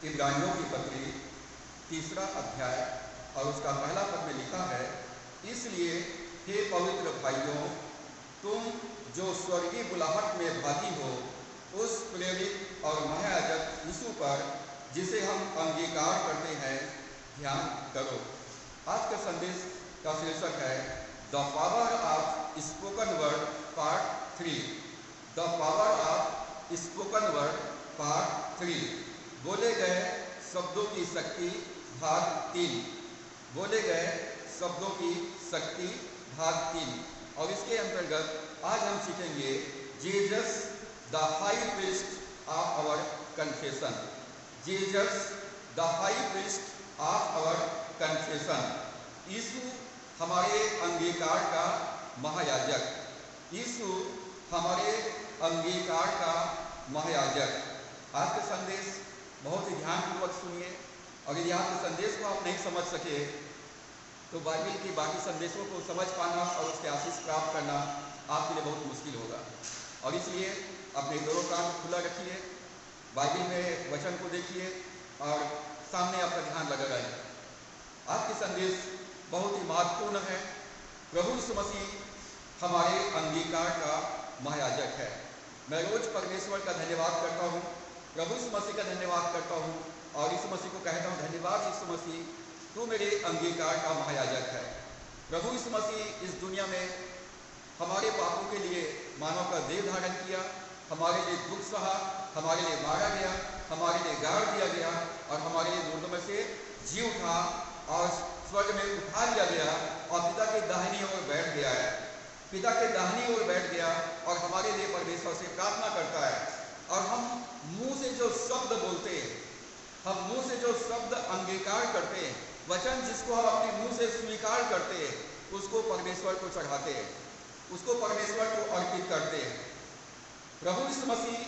इब्रानियों की पत्री तीसरा अध्याय और उसका पहला पद में लिखा है, इसलिए हे पवित्र भाइयों, तुम जो स्वर्गीय बुलाहट में भागी हो, उस प्रेरित और महायाजक यीशु पर, जिसे हम अंगीकार करते हैं, ध्यान करो। आज का संदेश का शीर्षक है the power of spoken word part 3। The power of spoken word part 3। बोले गए शब्दों की शक्ति भाग 3। बोले गए शब्दों की शक्ति भाग 3। और इसके अंतर्गत आज हम सीखेंगे Jesus the high priest of our confession. Jesus the high priest of our confession. यीशु हमारे अंगीकार का महायाजक। यीशु हमारे अंगीकार का महायाजक। आज का संदेश बहुत ही ध्यानपूर्वक सुनिए। अगर यह आपके संदेश को आप नहीं समझ सके तो बाइबल के बाकी संदेशों को समझ पाना और उसके आशीष प्राप्त करना आपके लिए बहुत मुश्किल होगा। और इसलिए अपने दोनों कान खुला रखिए, बाइबल में वचन को देखिए और सामने आपका ध्यान लगा रहे। आज की संदेश बहुत ही महत्वपूर्ण है। प्रभु यीशु मसीह हमारे अंगीकार का महायाजक है। मैं रोज परमेश्वर का धन्यवाद करता हूँ, प्रभु यीशु मसीह का धन्यवाद करता हूँ और यीशु मसीह को कहता हूँ, धन्यवाद यीशु मसीह, तू मेरे अंगीकार का महायाजक है। प्रभु यीशु मसीह इस दुनिया में हमारे पापों के लिए मानव का देह धारण किया, हमारे लिए दुख सहा, हमारे लिए मारा गया, हमारे लिए गाड़ दिया गया और हमारे लिए मुर्दों में से जी उठा और स्वर्ग में उठा लिया गया और पिता के दाहिनी ओर बैठ गया है। पिता के दाहिनी ओर बैठ गया और हमारे लिए परमेश्वर से प्रार्थना करता है। और हम मुंह से जो शब्द बोलते हैं, हम मुंह से जो शब्द अंगीकार करते हैं, वचन जिसको हम अपने मुंह से स्वीकार करते हैं, उसको परमेश्वर को चढ़ाते हैं, उसको परमेश्वर को अर्पित करते हैं। प्रभु यीशु मसीह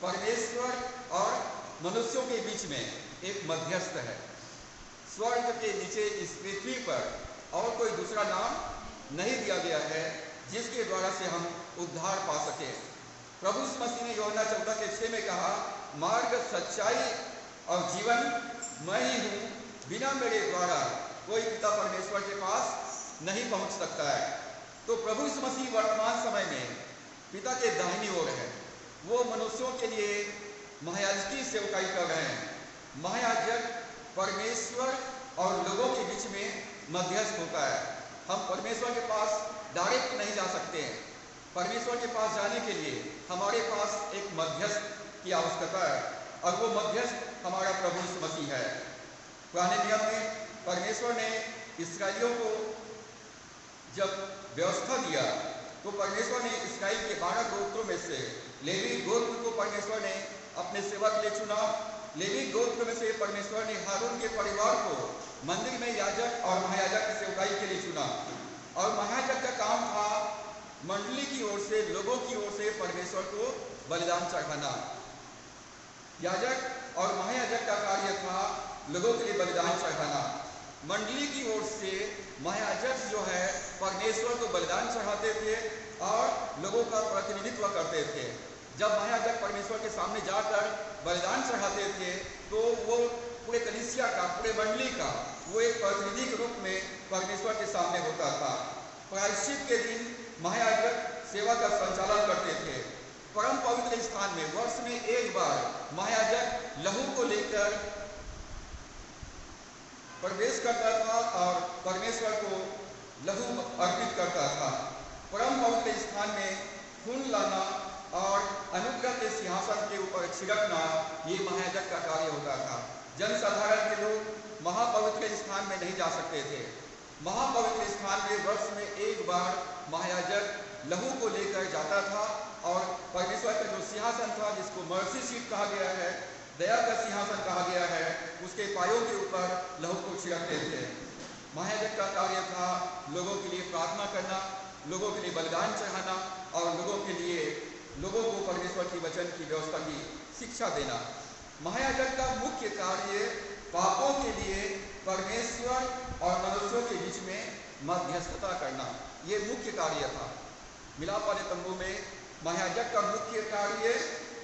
परमेश्वर और मनुष्यों के बीच में एक मध्यस्थ है। स्वर्ग के नीचे इस पृथ्वी पर और कोई दूसरा नाम नहीं दिया गया है जिसके द्वारा से हम उद्धार पा सके। प्रभु यीशु मसीह ने यूहन्ना 14:6 में कहा, मार्ग, सच्चाई और जीवन मैं ही हूँ, बिना मेरे द्वारा कोई पिता परमेश्वर के पास नहीं पहुँच सकता है। तो प्रभु यीशु मसीह वर्तमान समय में पिता के दाहिनी ओर है। वो मनुष्यों के लिए महायाजकी सेवकाई कर रहे हैं। महायाजक परमेश्वर और लोगों के बीच में मध्यस्थ होता है। हम परमेश्वर के पास डायरेक्ट नहीं जा सकते हैं। परमेश्वर के पास जाने के लिए हमारे पास एक मध्यस्थ की आवश्यकता है और वो मध्यस्थ हमारा प्रभु यीशु मसीह है। पुराने नियम में परमेश्वर ने इस्राएलियों को जब व्यवस्था दिया तो परमेश्वर ने इस्राएल के 12 गोत्रों में से लेवी गोत्र को परमेश्वर ने अपने सेवा के लिए चुना। लेवी गोत्र में से परमेश्वर ने हारून के परिवार को मंदिर में याजक और महायाजक की सेवकाई के लिए चुना। और महायाजक का काम था मंडली की ओर से, लोगों की ओर से परमेश्वर को बलिदान चढ़ाना। याजक और महायाजक का कार्य था लोगों के लिए बलिदान चढ़ाना। मंडली की ओर से महायाजक जो है परमेश्वर को बलिदान चढ़ाते थे और लोगों का प्रतिनिधित्व करते थे। जब महायाजक परमेश्वर के सामने जाकर बलिदान चढ़ाते थे तो वो पूरे कलीसिया का, पूरे मंडली का वो एक प्रतिनिधि के रूप में परमेश्वर के सामने होता था। प्रायश्चित के दिन महायाजक सेवा का संचालन करते थे। परम पवित्र स्थान में वर्ष में एक बार महायाजक लहू को लेकर प्रवेश करता था और परमेश्वर को लहू अर्पित करता था। परम पवित्र स्थान में खून लाना और अनुग्रह के सिंहासन के ऊपर छिड़कना ये महायाजक का कार्य होता था। जनसाधारण के लोग महापवित्र स्थान में नहीं जा सकते थे। महापवित्र स्थान में वर्ष में एक बार महायाजक लहू को लेकर जाता था और परमेश्वर का जो सिंहासन था, जिसको मर्सी सीट कहा गया है, दया का सिंहासन कहा गया है, उसके पायों के ऊपर लहू को छिड़कते थे। महायाजक का कार्य था लोगों के लिए प्रार्थना करना, लोगों के लिए बलिदान चढ़ाना और लोगों को परमेश्वर की वचन की व्यवस्था की शिक्षा देना। महायाजक का मुख्य कार्य पापों के लिए परमेश्वर और मनुष्यों के बीच में मध्यस्थता करना, ये मुख्य कार्य था। मिलाप वाले तंबू में महायाजक का मुख्य कार्य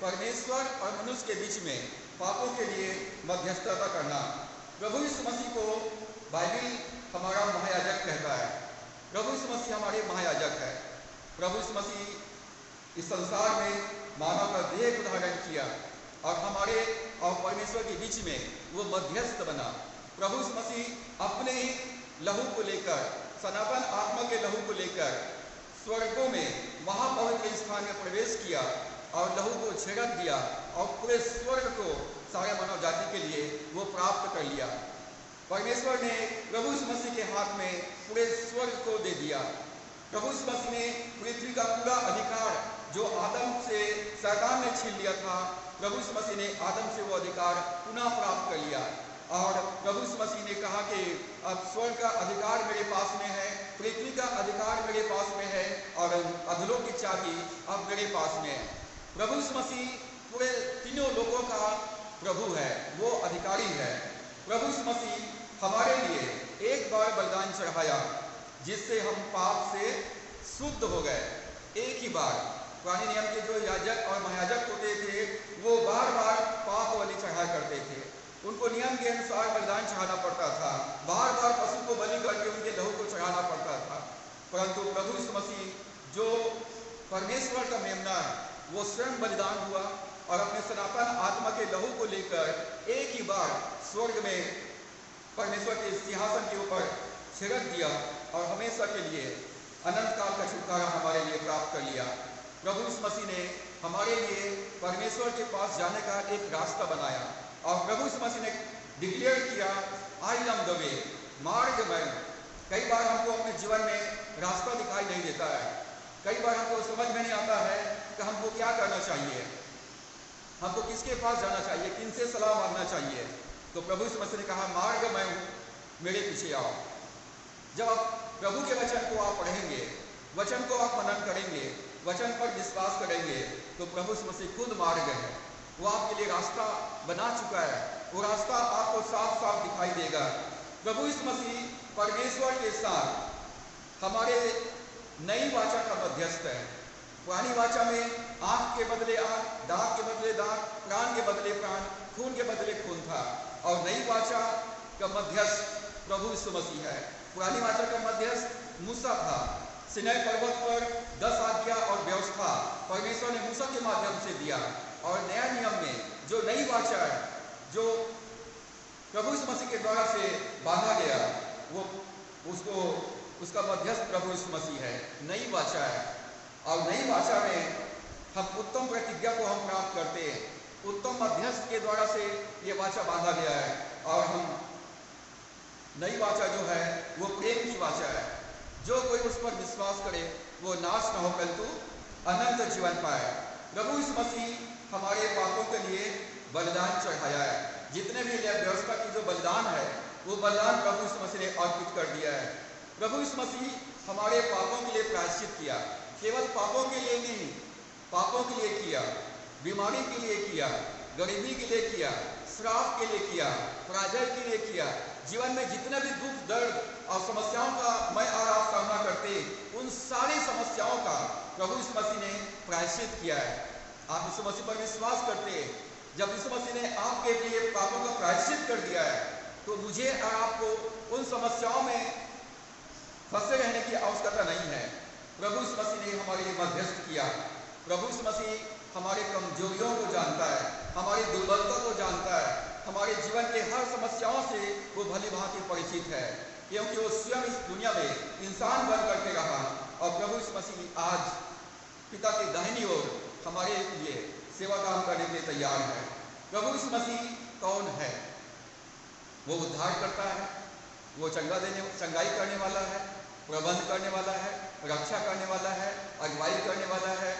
परमेश्वर और मनुष्य के बीच में पापों के लिए मध्यस्थता करना। प्रभु यीशु मसीह को बाइबल हमारा महायाजक कहता है। प्रभु यीशु मसीह हमारे महायाजक है। प्रभु यीशु मसीह इस संसार में मानव का देह धारण किया और हमारे और परमेश्वर के बीच में वो मध्यस्थ बना। प्रभु यीशु मसीह अपने ही लहू को लेकर, सनातन आत्मा के लहू को लेकर स्वर्गों में महापवित्र स्थान में प्रवेश किया और लहू को छिड़क दिया और पूरे स्वर्ग को सारे मानव जाति के लिए वो प्राप्त कर लिया। परमेश्वर ने प्रभु यीशु मसीह के हाथ में पूरे स्वर्ग को दे दिया। प्रभु यीशु मसीह ने पृथ्वी का पूरा अधिकार जो आदम से शैतान ने छीन लिया था, प्रभु यीशु मसीह ने आदम से वो अधिकार पुनः प्राप्त कर लिया। और प्रभु यीशु मसीह ने कहा कि अब स्वर्ग का अधिकार मेरे पास में है, पृथ्वी का अधिकार मेरे पास में है और अधलोक की चाबी अब मेरे पास में है। प्रभु यीशु मसीह पूरे तीनों लोगों का प्रभु है, वो अधिकारी है। प्रभु यीशु मसीह हमारे लिए एक बार बलिदान चढ़ाया जिससे हम पाप से शुद्ध हो गए। एक ही बार। पुराने नियम के जो याजक और महायाजक होते थे वो बार बार पाप बलि चढ़ाया करते थे। उनको नियम के अनुसार बलिदान चढ़ाना पड़ता था, बार बार पशु को बलि करके उनके लहू को चढ़ाना पड़ता था। परंतु प्रभु यीशु मसीह जो परमेश्वर का मेमना है वो स्वयं बलिदान हुआ और अपने सनातन आत्मा के लहू को लेकर एक ही बार स्वर्ग में परमेश्वर के सिंहासन के ऊपर छिड़क दिया और हमेशा के लिए अनंत काल का छुटकारा हमारे लिए प्राप्त कर लिया। प्रभु यीशु मसीह ने हमारे लिए परमेश्वर के पास जाने का एक रास्ता बनाया और प्रभु यीशु मसीह ने डिक्लेयर किया, आई एम द वे, मार्ग मैं। कई बार हमको अपने जीवन में रास्ता दिखाई नहीं देता है, कई बार हमको समझ में नहीं आता है कि हमको क्या करना चाहिए, हमको किसके पास जाना चाहिए, किनसे सलाह मांगना चाहिए। तो प्रभु यीशु मसीह ने कहा, मार्ग मैं हूँ, मेरे पीछे आओ। जब आप प्रभु के वचन को आप पढ़ेंगे, वचन को आप मनन करेंगे, वचन पर विश्वास करेंगे तो प्रभु यीशु मसीह खुद मार्ग है, वो आपके लिए रास्ता बना चुका है, वो रास्ता आपको साफ साफ दिखाई देगा। प्रभु यीशु मसीह परमेश्वर के साथ हमारे नई वाचा का मध्यस्थ है। पुरानी वाचा में आंख के बदले आंख, दांत के बदले दांत, प्राण के बदले प्राण, खून के बदले खून था और नई वाचा का मध्यस्थ प्रभु यीशु मसीह है। पुरानी वाचा का मध्यस्थ मूसा था। सिनाई पर्वत पर 10 आज्ञा और व्यवस्था परमेश्वर ने मूसा के माध्यम से दिया और नया नियम में जो नई वाचा है, जो प्रभु यीशु मसीह के द्वारा से बांधा गया, वो उसका मध्यस्थ प्रभु यीशु मसीह है, नई वाचा है। और नई वाचा में हम उत्तम प्रतिज्ञा को हम प्राप्त करते हैं। उत्तम मध्यस्थ के द्वारा से ये वाचा बांधा गया है और हम नई वाचा जो है वो प्रेम की वाचा है। जो कोई उस पर विश्वास करे वो नाश न हो परंतु अनंत जीवन पाए। प्रभु यीशु मसीह हमारे पापों के लिए बलिदान चढ़ाया है। जितने भी व्यवस्था की जो बलिदान है वो बलिदान प्रभु यीशु मसीह ने अर्पित कर दिया है। प्रभु यीशु मसीह हमारे पापों के लिए प्रायश्चित किया। केवल पापों के लिए नहीं, पापों के लिए किया, बीमारी के लिए किया, गरीबी के लिए किया, श्राप के लिए किया, पराजय के लिए किया। जीवन में जितने भी दुख दर्द और समस्याओं का मैं और आप सामना करते, उन सारी समस्याओं का प्रभु यीशु मसीह ने प्रायश्चित किया है। आप यीशु मसीह पर विश्वास करते हैं। जब यीशु मसीह ने आपके लिए पापों का प्रायश्चित कर दिया है तो मुझे और आपको उन समस्याओं में फंसे रहने की आवश्यकता नहीं है। प्रभु यीशु मसीह ने हमारे लिए मध्यस्थ किया। प्रभु यीशु मसीह हमारे कमजोरियों को जानता है, हमारी दुर्बलता को जानता है, हमारे जीवन के हर समस्याओं से वो भली भांति परिचित है, क्योंकि वो स्वयं इस दुनिया में इंसान बन करके रहा। और प्रभु यीशु मसीह आज पिता की दाहिनी ओर हमारे लिए सेवा काम करने के लिए तैयार है। प्रभु यीशु मसीह कौन है? वो उद्धार करता है, वो चंगाई करने वाला है, प्रबंध करने वाला है, रक्षा करने वाला है, अगुवाई करने वाला है,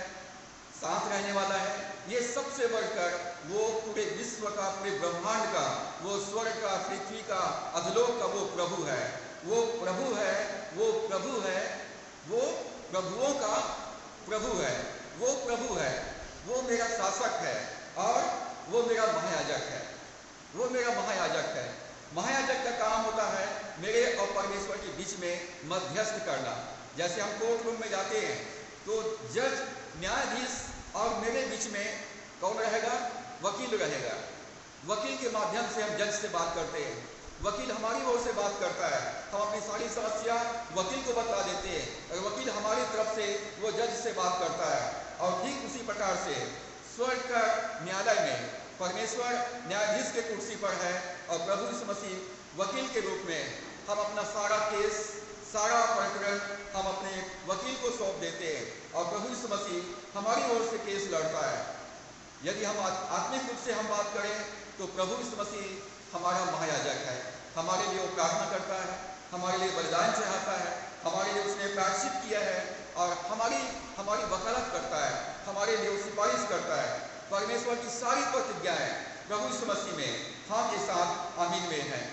साथ रहने वाला है। ये सबसे बढ़कर वो पूरे विश्व का, पूरे ब्रह्मांड का, वो स्वर्ग का, पृथ्वी का, अधलोक का वो प्रभु है। वो प्रभु है, वो प्रभु है, वो प्रभुओं का प्रभु है, वो प्रभु है, वो मेरा शासक है और वो मेरा महायाजक है। वो मेरा महायाजक है। महायाजक का काम होता है मेरे और परमेश्वर के बीच में मध्यस्थ करना। जैसे हम कोर्ट रूम में जाते हैं तो जज, न्यायाधीश और मेरे बीच में कौन रहेगा? वकील रहेगा। वकील के माध्यम से हम जज से बात करते हैं, वकील हमारी ओर से बात करता है, हम अपनी सारी समस्या वकील को बता देते हैं और वकील हमारी तरफ से वो जज से बात करता है। और ठीक उसी प्रकार से स्वर्ग का न्यायालय में परमेश्वर न्यायाधीश के कुर्सी पर है और प्रभु यीशु मसीह वकील के रूप में हम अपना सारा केस, सारा प्रकरण हम अपने वकील को सौंप देते हैं और प्रभु यीशु मसीह हमारी ओर से केस लड़ता है। यदि हम आत्मिक रूप से हम बात करें तो प्रभु यीशु मसीह हमारा महायाजक है, हमारे लिए वो प्रार्थना करता है, हमारे लिए बलिदान चढ़ाता है, हमारे लिए उसने प्रायश्चित किया है और हमारी वकालत करता है, हमारे लिए वो सिफारिश करता है। परमेश्वर की सारी प्रतिज्ञाएं प्रभु यीशु मसीह में हाँ के साथ आमीन में हैं।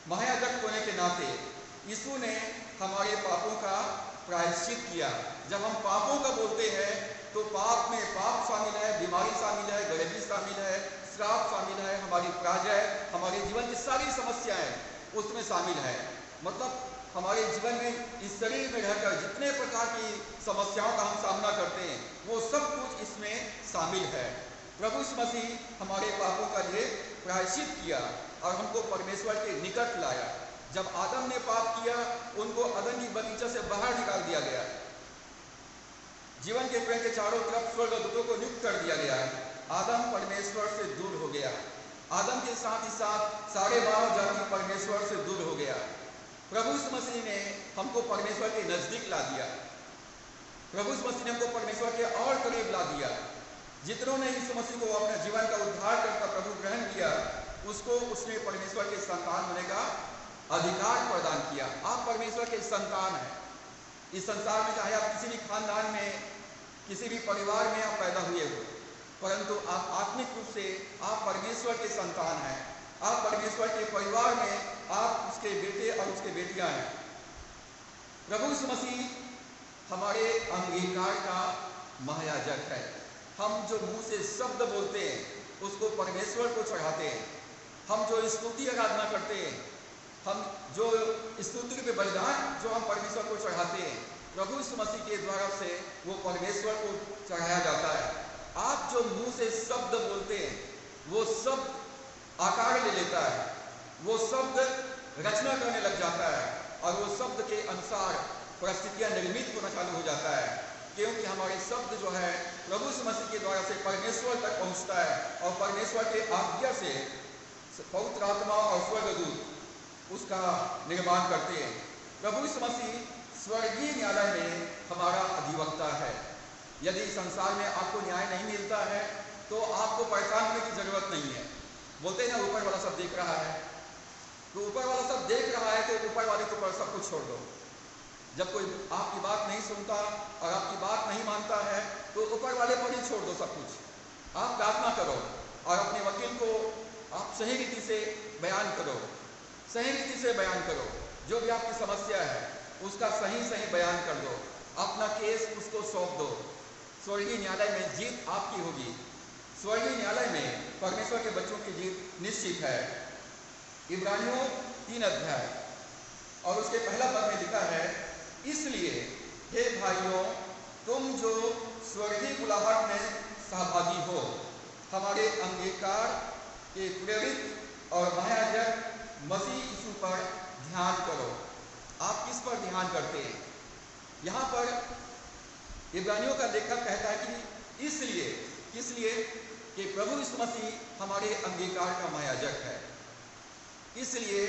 महायाजक होने के नाते यीशु ने हमारे पापों का प्रायश्चित किया। जब हम पापों का बोलते हैं तो पाप में पाप शामिल है, बीमारी शामिल है, गरीबी शामिल है, श्राप शामिल है, हमारी पराजय, हमारे जीवन की सारी समस्याएं उसमें शामिल है। मतलब हमारे जीवन में इस शरीर में रहकर जितने प्रकार की समस्याओं का हम सामना करते हैं वो सब कुछ इसमें शामिल है। प्रभु यीशु मसीह हमारे पापों का लिए प्रायश्चित किया और हमको परमेश्वर के निकट लाया। जब आदम ने पाप किया उनको अदन की बगीचा से बाहर निकाल दिया गया, जीवन के पेड़ के चारों तरफ स्वर्गदूतों को नियुक्त कर दिया गया। आदम परमेश्वर से दूर हो गया, आदम के साथ ही साथ सारे मानव जाति परमेश्वर से दूर हो गया। प्रभु यीशु मसीह ने हमको परमेश्वर के नजदीक ला दिया, प्रभु यीशु मसीह ने हमको परमेश्वर के और करीब ला दिया। जितनों ने यीशु मसीह को अपने जीवन का उद्धार करता प्रभु ग्रहण किया उसको उसने परमेश्वर के संतान होने का अधिकार प्रदान किया। आप परमेश्वर के संतान हैं। इस संसार में चाहे आप किसी भी खानदान में, किसी भी परिवार में आप पैदा हुए हो, परंतु आप आत्मिक रूप से आप परमेश्वर के संतान हैं। आप परमेश्वर के परिवार में आप उसके बेटे और उसके बेटियां हैं। प्रभु यीशु मसीह हमारे अंगीकार का महायाजक है। हम जो मुंह से शब्द बोलते हैं उसको परमेश्वर को चढ़ाते हैं। हम जो स्तुति आराधना करते हैं, हम जो स्तुति के बलिदान जो हम परमेश्वर को चढ़ाते हैं, प्रभु यीशु मसीह के द्वारा से वो परमेश्वर को चढ़ाया जाता है। आप जो मुंह से शब्द बोलते हैं वो शब्द आकार ले लेता है, वो शब्द रचना करने लग जाता है और वो शब्द के अनुसार परिस्थितियां निर्मित होना चालू हो जाता है, क्योंकि हमारे शब्द जो है प्रभु यीशु मसीह के द्वारा से परमेश्वर तक पहुंचता है और परमेश्वर के आज्ञा से पवित्र आत्मा और स्वर्गदूत उसका निर्माण करते हैं। प्रभु यीशु मसीह स्वर्गीय न्यायालय में हमारा अधिवक्ता है। यदि संसार में आपको न्याय नहीं मिलता है तो आपको परेशान होने की जरूरत नहीं है। बोलते हैं ना ऊपर वाला सब देख रहा है, तो ऊपर वाला सब देख रहा है तो ऊपर वाले के ऊपर सब कुछ छोड़ दो। जब कोई आपकी बात नहीं सुनता और आपकी बात नहीं मानता है तो ऊपर वाले पर ही छोड़ दो सब कुछ। आप प्रार्थना करो और अपने वकील को आप सही रीति से बयान करो, सही रीति से बयान करो। जो भी आपकी समस्या है उसका सही सही बयान कर दो, अपना केस उसको सौंप दो। स्वर्गीय न्यायालय में जीत आपकी होगी। स्वर्गीय न्यायालय में परमेश्वर के बच्चों की जीत निश्चित है। इब्रानियों 3 अध्याय और उसके पहला पद में लिखा है, इसलिए हे भाइयों, तुम जो स्वर्गीय बुलाहट में सहभागी हो, हमारे अंगीकार के प्रेरित और महायाजक मसीह यीशु पर ध्यान करो। आप किस पर ध्यान करते हैं? यहाँ पर इब्रानियों का लेखक कहता है कि इसलिए, किस लिए? कि प्रभु यीशु मसीह हमारे अंगीकार का महायाजक है। इसलिए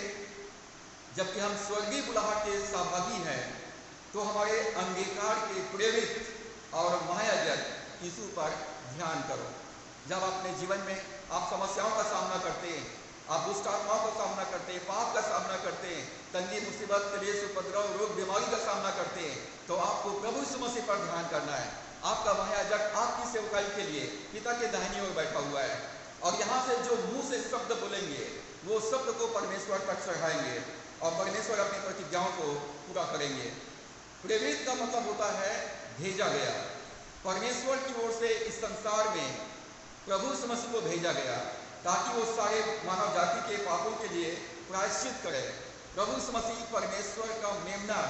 जबकि हम स्वर्गीय बुलाहट के सहभागी हैं तो हमारे अंगीकार के प्रेरित और महायाजक यीशु पर ध्यान करो। जब अपने जीवन में आप समस्याओं का सामना करते हैं, आप दुष्ट आत्माओं का सामना करते हैं, पाप का सामना करते हैं, तंगी, मुसीबत, क्लेश, उपद्रव, रोग, बीमारी का सामना करते हैं, तो आपको प्रभु यीशु मसीह पर ध्यान करना है। आपका महायाजक आपकी सेवकाई के लिए पिता के दाहिनी ओर बैठा हुआ है और यहाँ से जो मुंह से शब्द बोलेंगे वो शब्द को परमेश्वर तक चढ़ाएंगे और परमेश्वर अपनी प्रतिज्ञाओं को पूरा करेंगे। प्रेरित का मतलब होता है भेजा गया। परमेश्वर की ओर से इस संसार में प्रभु यीशु मसीह को भेजा गया ताकि वो सारे मानव जाति के पापों के लिए प्रायश्चित करे। प्रभु यीशु मसीह परमेश्वर का मेमना,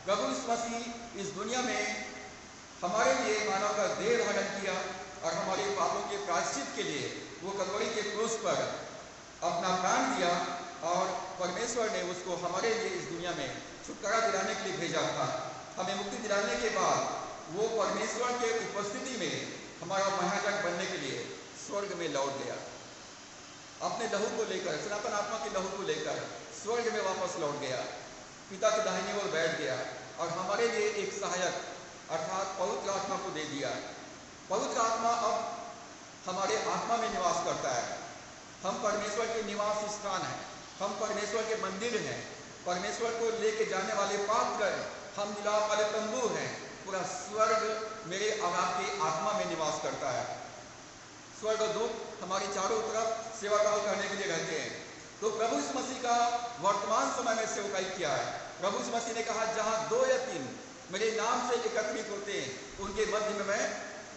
प्रभु यीशु मसीह इस दुनिया में हमारे लिए मानव का देह धारण किया और हमारे पापों के प्रायश्चित के लिए वो कलवरी के क्रूस पर अपना प्राण दिया और परमेश्वर ने उसको हमारे लिए इस दुनिया में छुटकारा दिलाने के लिए भेजा था। हमें मुक्ति दिलाने के बाद वो परमेश्वर के उपस्थिति में हमारा महायाजक बनने के लिए स्वर्ग में लौट गया। अपने लहू को लेकर, सनातन आत्मा के लहू को लेकर स्वर्ग में वापस लौट गया, पिता की दाहिनी ओर बैठ गया और हमारे लिए एक सहायक अर्थात पवित्र आत्मा को दे दिया। पवित्र आत्मा अब हमारे आत्मा में निवास करता है। हम परमेश्वर के निवास स्थान हैं, हम परमेश्वर के मंदिर हैं, परमेश्वर को लेके जाने वाले पात्र हैं, हम मिलाप वाले तंबू हैं। पूरा स्वर्ग मेरे और आपके आत्मा में निवास करता है। स्वर्गदूत हमारी चारों तरफ सेवा काल करने के लिए रहते हैं। तो प्रभु यीशु मसीह का वर्तमान समय में सेवकाई किया है। प्रभु यीशु मसीह ने कहा, जहां 2 या 3 मेरे नाम से एकत्रित होते हैं, उनके मध्य में मैं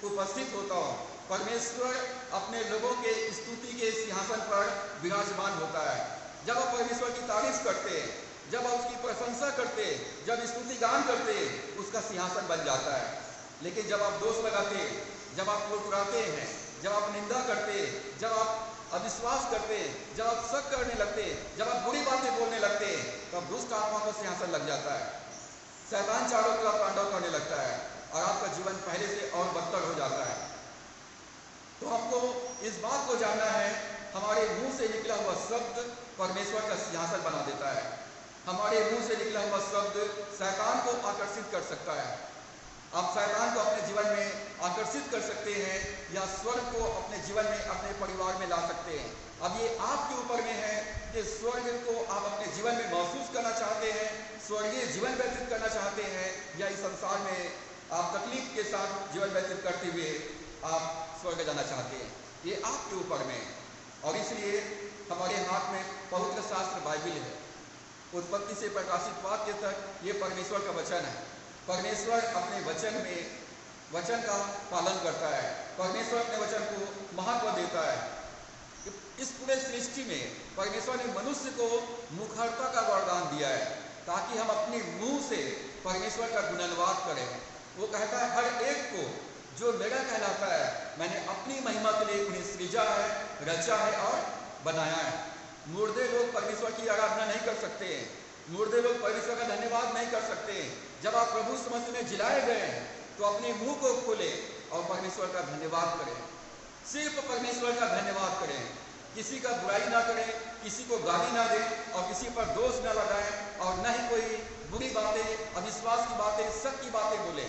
उपस्थित होता हूँ। परमेश्वर अपने लोगों के स्तुति के सिंहासन पर विराजमान होता है। जब आप परमेश्वर की तारीफ करते हैं, जब आप उसकी प्रशंसा करते हैं, जब स्तुति गान करते हैं, उसका सिंहासन बन जाता है। लेकिन जब आप दोष लगाते हैं, जब आप लुटराते हैं, जब आप निंदा करते, जब आप अविश्वास करते, जब आप शक करने लगते, जब आप बुरी बातें बोलने लगते, तब दुष्ट आत्मा का सिंहासन लग जाता है। शैतान चारों तरफ तांडव करने लगता है और आपका जीवन पहले से और बदतर हो जाता है। तो हमको इस बात को जानना है, हमारे मुंह से निकला हुआ शब्द परमेश्वर का सिंहासन बना देता है। हमारे मुंह से निकला हुआ शब्द शैतान को आकर्षित कर सकता है। आप शैतान को अपने जीवन में आकर्षित कर सकते हैं या स्वर्ग को अपने जीवन में, अपने परिवार में ला सकते हैं। अब ये आपके ऊपर में है कि स्वर्ग को आप अपने जीवन में महसूस करना चाहते हैं, स्वर्गीय जीवन व्यतीत करना चाहते हैं, या इस संसार में आप तकलीफ के साथ जीवन व्यतीत करते हुए आप स्वर्ग जाना चाहते हैं। ये आपके ऊपर में। और इसलिए हमारे हाथ में पवित्र शास्त्र बाइबिल है। उत्पत्ति से प्रकाशित वाक्य तक ये परमेश्वर का वचन है। परमेश्वर अपने वचन में वचन का पालन करता है। परमेश्वर अपने वचन को महत्व देता है। इस पूरे सृष्टि में परमेश्वर ने मनुष्य को मुखरता का वरदान दिया है ताकि हम अपने मुंह से परमेश्वर का गुणगान करें। वो कहता है, हर एक को जो मेरा कहलाता है, मैंने अपनी महिमा के लिए उन्हें सृजा है, रचा है और बनाया है। मुर्दे लोग परमेश्वर की आराधना नहीं कर सकते, मुर्दे लोग परमेश्वर का धन्यवाद नहीं कर सकते। जब आप प्रभु यीशु मसीह में जिलाए गए तो अपने मुंह को खोले और परमेश्वर का धन्यवाद करें। सिर्फ परमेश्वर का धन्यवाद करें, किसी का बुराई ना करें, किसी को गाली ना दें और किसी पर दोष ना लगाएं और न ही कोई बुरी बातें, अविश्वास की बातें, शक की बातें बोले।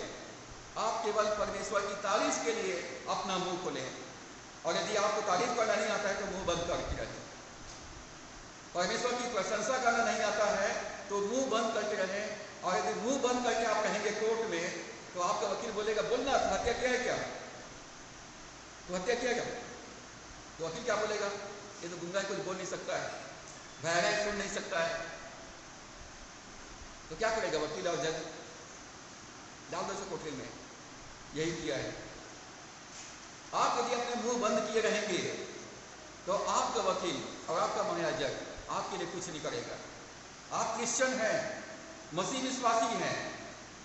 आप केवल परमेश्वर की तारीफ के लिए अपना मुंह खोलें। और यदि आपको तारीफ करना नहीं आता है तो मुंह बंद करके रहें। परमेश्वर की प्रशंसा करना नहीं आता है तो मुंह बंद करके रहें। और यदि मुंह बंद करके आप कहेंगे कोर्ट में, तो आपका वकील बोलेगा, बोलना तो हत्या किया है क्या, तो हत्या किया क्या? तो वकील क्या बोलेगा, ये तो गुंगा कुछ बोल नहीं सकता है, बहरा सुन नहीं सकता है। तो क्या करेगा वकील और जज? डाल दो इसे कोठरी में। यही किया है। आप यदि अपने मुंह बंद किए रहेंगे तो आपका वकील और आपका महायाजक आपके लिए कुछ नहीं करेगा। आप क्रिश्चियन हैं, मसीह विश्वासी हैं,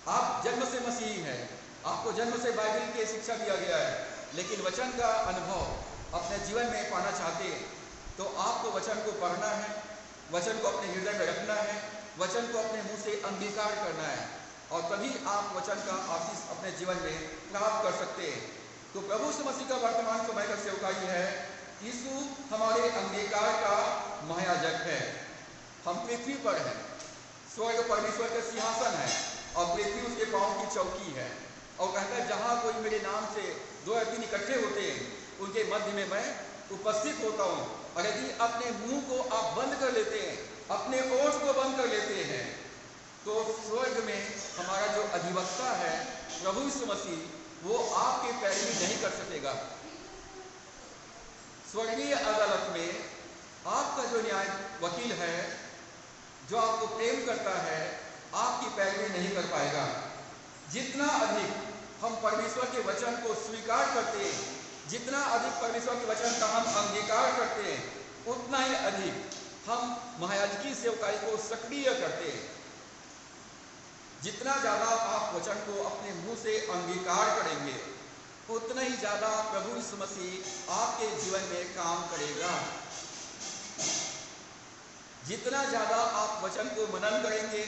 आप जन्म से मसीही हैं, आपको जन्म से बाइबल की शिक्षा दिया गया है, लेकिन वचन का अनुभव अपने जीवन में पाना चाहते हैं तो आपको वचन को पढ़ना है, वचन को अपने हृदय में रखना है, वचन को अपने मुंह से अंगीकार करना है और तभी आप वचन का आशीष अपने जीवन में प्राप्त कर सकते हैं। तो प्रभु यीशु मसीह का वर्तमान समय का सेवकाई है, यीशु हमारे अंगीकार का महायाजक है। हम पृथ्वी पर हैं, स्वर्ग परमेश्वर का सिंहासन है और पृथ्वी उसके पांव की चौकी है। और कहता है, जहां कोई मेरे नाम से 2 या 3 इकट्ठे होते हैं, उनके मध्य में मैं उपस्थित होता हूँ। और यदि अपने मुंह को आप बंद कर लेते हैं, अपने ओठ को बंद कर लेते हैं, तो स्वर्ग में हमारा जो अधिवक्ता है प्रभु यीशु मसीह, वो आपके पैरवी नहीं कर सकेगा। स्वर्गीय अदालत में आपका जो न्याय वकील है, जो आपको प्रेम करता है, आपकी पैरवी नहीं कर पाएगा। जितना अधिक हम परमेश्वर के वचन को स्वीकार करते हैं, जितना अधिक परमेश्वर के वचन का हम अंगीकार करते हैं, उतना ही अधिक हम महायाजकी सेवकाई को सक्रिय करते हैं। जितना ज़्यादा आप वचन को अपने मुंह से अंगीकार करेंगे, उतना ही ज़्यादा प्रभु यीशु मसीह आपके जीवन में काम करेगा। जितना ज़्यादा आप वचन को मनन करेंगे,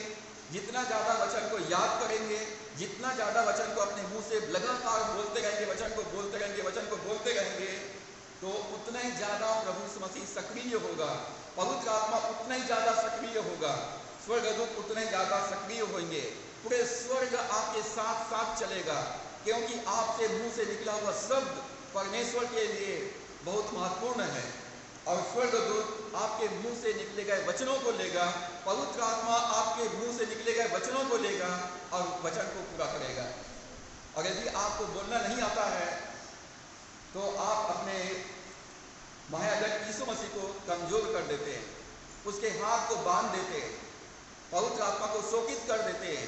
जितना ज़्यादा वचन को याद करेंगे, जितना ज़्यादा वचन को अपने मुंह से लगातार बोलते रहेंगे, वचन को बोलते रहेंगे, वचन को बोलते रहेंगे, तो उतना ही ज़्यादा प्रभु यीशु मसीह सक्रिय होगा, पवित्र आत्मा उतना ही ज़्यादा सक्रिय होगा, स्वर्गदूत उतने ज़्यादा सक्रिय होंगे, पूरे स्वर्ग आपके साथ साथ चलेगा, क्योंकि आपके मुंह से निकला हुआ शब्द परमेश्वर के लिए बहुत महत्वपूर्ण है। और स्वर्गदूत आपके मुंह से निकले गए वचनों को लेगा, पवित्र आत्मा आपके मुंह से निकले गए वचनों को लेगा और वचन को पूरा करेगा। और यदि आपको बोलना नहीं आता है तो आप अपने महायाजक यीशु मसीह को कमजोर कर देते हैं, उसके हाथ को बांध देते हैं, पवित्र आत्मा को शोकित कर देते हैं,